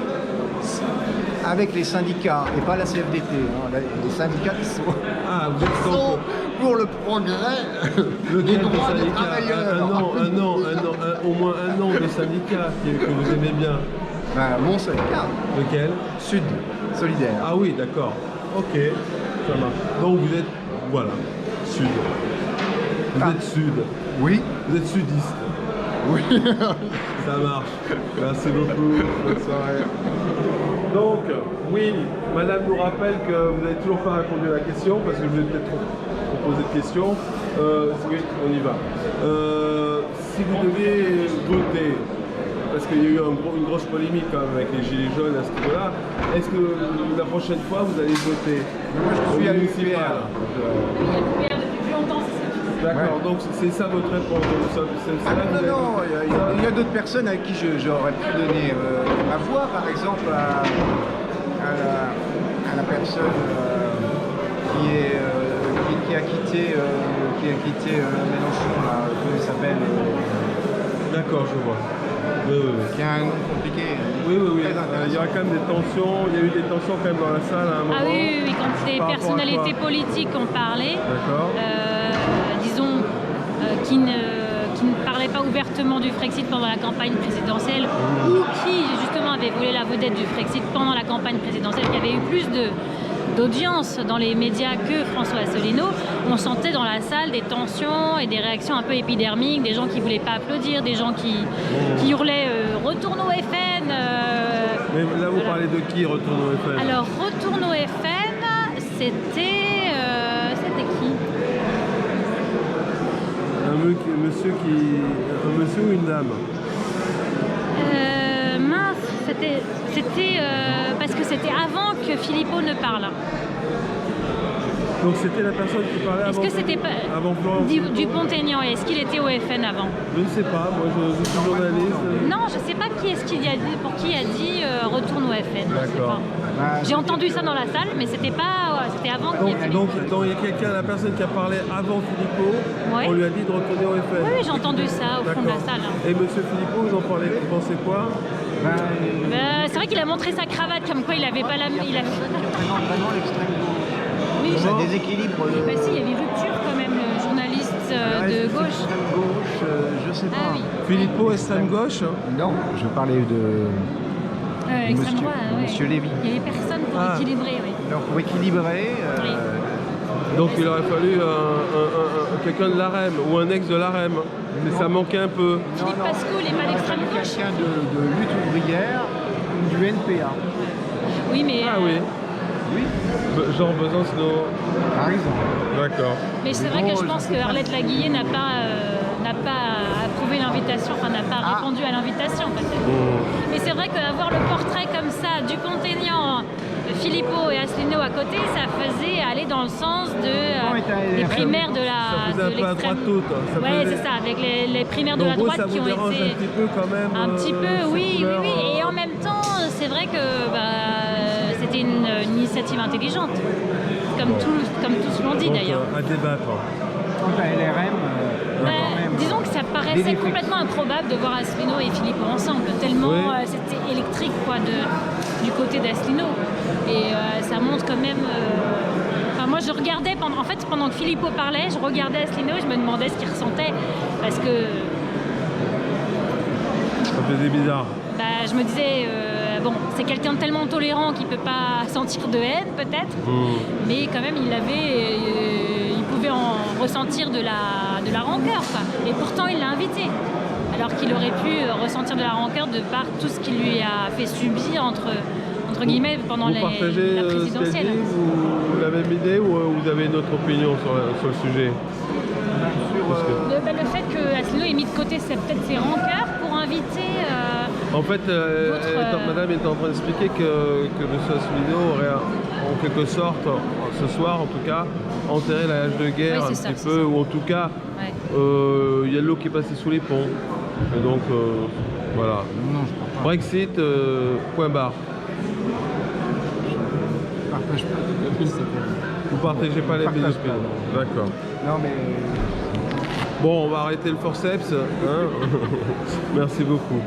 avec les syndicats, et pas la CFDT. Hein. Les syndicats qui sont, vous êtes donc pour le progrès des droits des travailleurs. Au moins un nom de syndicat que vous aimez bien. Ben, mon syndicat. Lequel? Sud, solidaire. Ah oui, d'accord. Ok, ça marche. Donc vous êtes, voilà, Sud. Vous êtes Sud. Oui. Vous êtes sudiste. Oui. Ça marche. Merci beaucoup. Bonne soirée. Donc, oui, madame nous rappelle que vous n'avez toujours pas répondu à la question, parce que je vais peut-être trop poser de questions. Oui, on y va. Si vous deviez voter, parce qu'il y a eu une grosse polémique quand même avec les Gilets jaunes à ce niveau-là, est-ce que la prochaine fois vous allez voter? Moi je suis à l'UPR. D'accord, donc c'est ça votre réponse. Non, il y a d'autres personnes à qui j'aurais pu donner ma voix, par exemple à la personne qui a quitté Mélenchon, là, comment il s'appelle D'accord, je vois. Oui. Qui a un nom compliqué. Oui. Il y aura quand même des tensions, il y a eu des tensions quand même dans la salle à un moment. Ah oui, quand les personnalités politiques ont parlé, disons, qui ne parlaient pas ouvertement du Frexit pendant la campagne présidentielle, ou qui justement avaient volé la vedette du Frexit pendant la campagne présidentielle, qui avait eu plus d'audience dans les médias que François Asselineau, on sentait dans la salle des tensions et des réactions un peu épidermiques, des gens qui ne voulaient pas applaudir, des gens qui hurlaient retourne au FN. Mais là vous parlez de qui, retourne au FN? Alors retourne au FN, c'était qui? Un monsieur ou une dame? Mince, c'était parce que c'était avant que Philippot ne parle. Donc c'était la personne qui parlait avant. Est-ce que c'était pas Dupont-Aignan? Est-ce qu'il était au FN avant? Je ne sais pas, moi je suis journaliste. Non, je ne sais pas qui est-ce qu'il a dit, pour qui a dit retourne au FN. D'accord. J'ai entendu ça dans la salle, mais c'était pas, c'était avant qu'il y ait Philippot. Donc il y a quelqu'un, la personne qui a parlé avant Philippot, on lui a dit de retourner au FN. Oui, j'ai entendu ça au fond de la salle. Et monsieur Philippot, vous en parlez, vous pensez quoi? C'est vrai qu'il a montré sa cravate comme quoi il avait pas la... Il a... Vraiment l'extrême gauche. Oui, ça déséquilibre. Si, il y avait rupture quand même, le journaliste de gauche. Extrême gauche, je sais pas. Ah, oui. Philippot, extrême gauche? Non, je parlais de... extrême droite, Monsieur Lévy. Il n'y avait personne pour équilibrer, oui. Donc pour équilibrer... Donc il aurait fallu quelqu'un de l'AREM ou un ex de l'AREM. Mais ça manquait un peu. Philippe Pascot, il n'est pas d'extrême gauche. Quelqu'un de lutte ouvrière ou du NPA. Oui, mais... Ah oui. Jean Besancenot. Par exemple. D'accord. Mais c'est vrai que je pense que Arlette Laguillet n'a pas approuvé l'invitation, enfin n'a pas répondu à l'invitation peut-être. Mais c'est vrai qu'avoir le portrait comme ça, Dupont-Aignan, Philippot et Asselineau à côté, ça faisait aller dans le sens des primaires de l'extrême. Oui, c'est ça, avec les primaires de la droite qui ont été... un petit peu quand même. Un petit peu, oui. Et en même temps, c'est vrai que c'était une initiative intelligente, comme tous l'ont dit d'ailleurs. À débattre. Quant à LRM, disons que ça paraissait complètement improbable de voir Asselineau et Philippot ensemble, tellement c'était électrique du côté d'Asselineau. Et ça montre quand même... moi je regardais, pendant que Philippot parlait, je regardais Asselineau et je me demandais ce qu'il ressentait, parce que... Ça faisait bizarre. Je me disais... c'est quelqu'un de tellement tolérant qu'il ne peut pas sentir de haine, peut-être, mais quand même, il pouvait en ressentir de la rancœur, quoi. Et pourtant, il l'a invité, alors qu'il aurait pu ressentir de la rancœur de par tout ce qu'il lui a fait subir, entre guillemets, pendant la présidentielle. Vous avez une idée ou vous avez une autre opinion sur le sujet? Le fait que Asselineau ait mis de côté peut-être ses rancœurs pour inviter En fait, madame est en train d'expliquer que M. Asselineau aurait, en quelque sorte, ce soir en tout cas, enterré la hache de guerre un petit peu, ou en tout cas, il y a de l'eau qui est passée sous les ponts. Et donc, voilà. Non, je crois pas. Brexit, point barre. Je partage pas les Vous partagez pas les opinions. D'accord. Non, mais... Bon, on va arrêter le forceps. Hein. Merci beaucoup.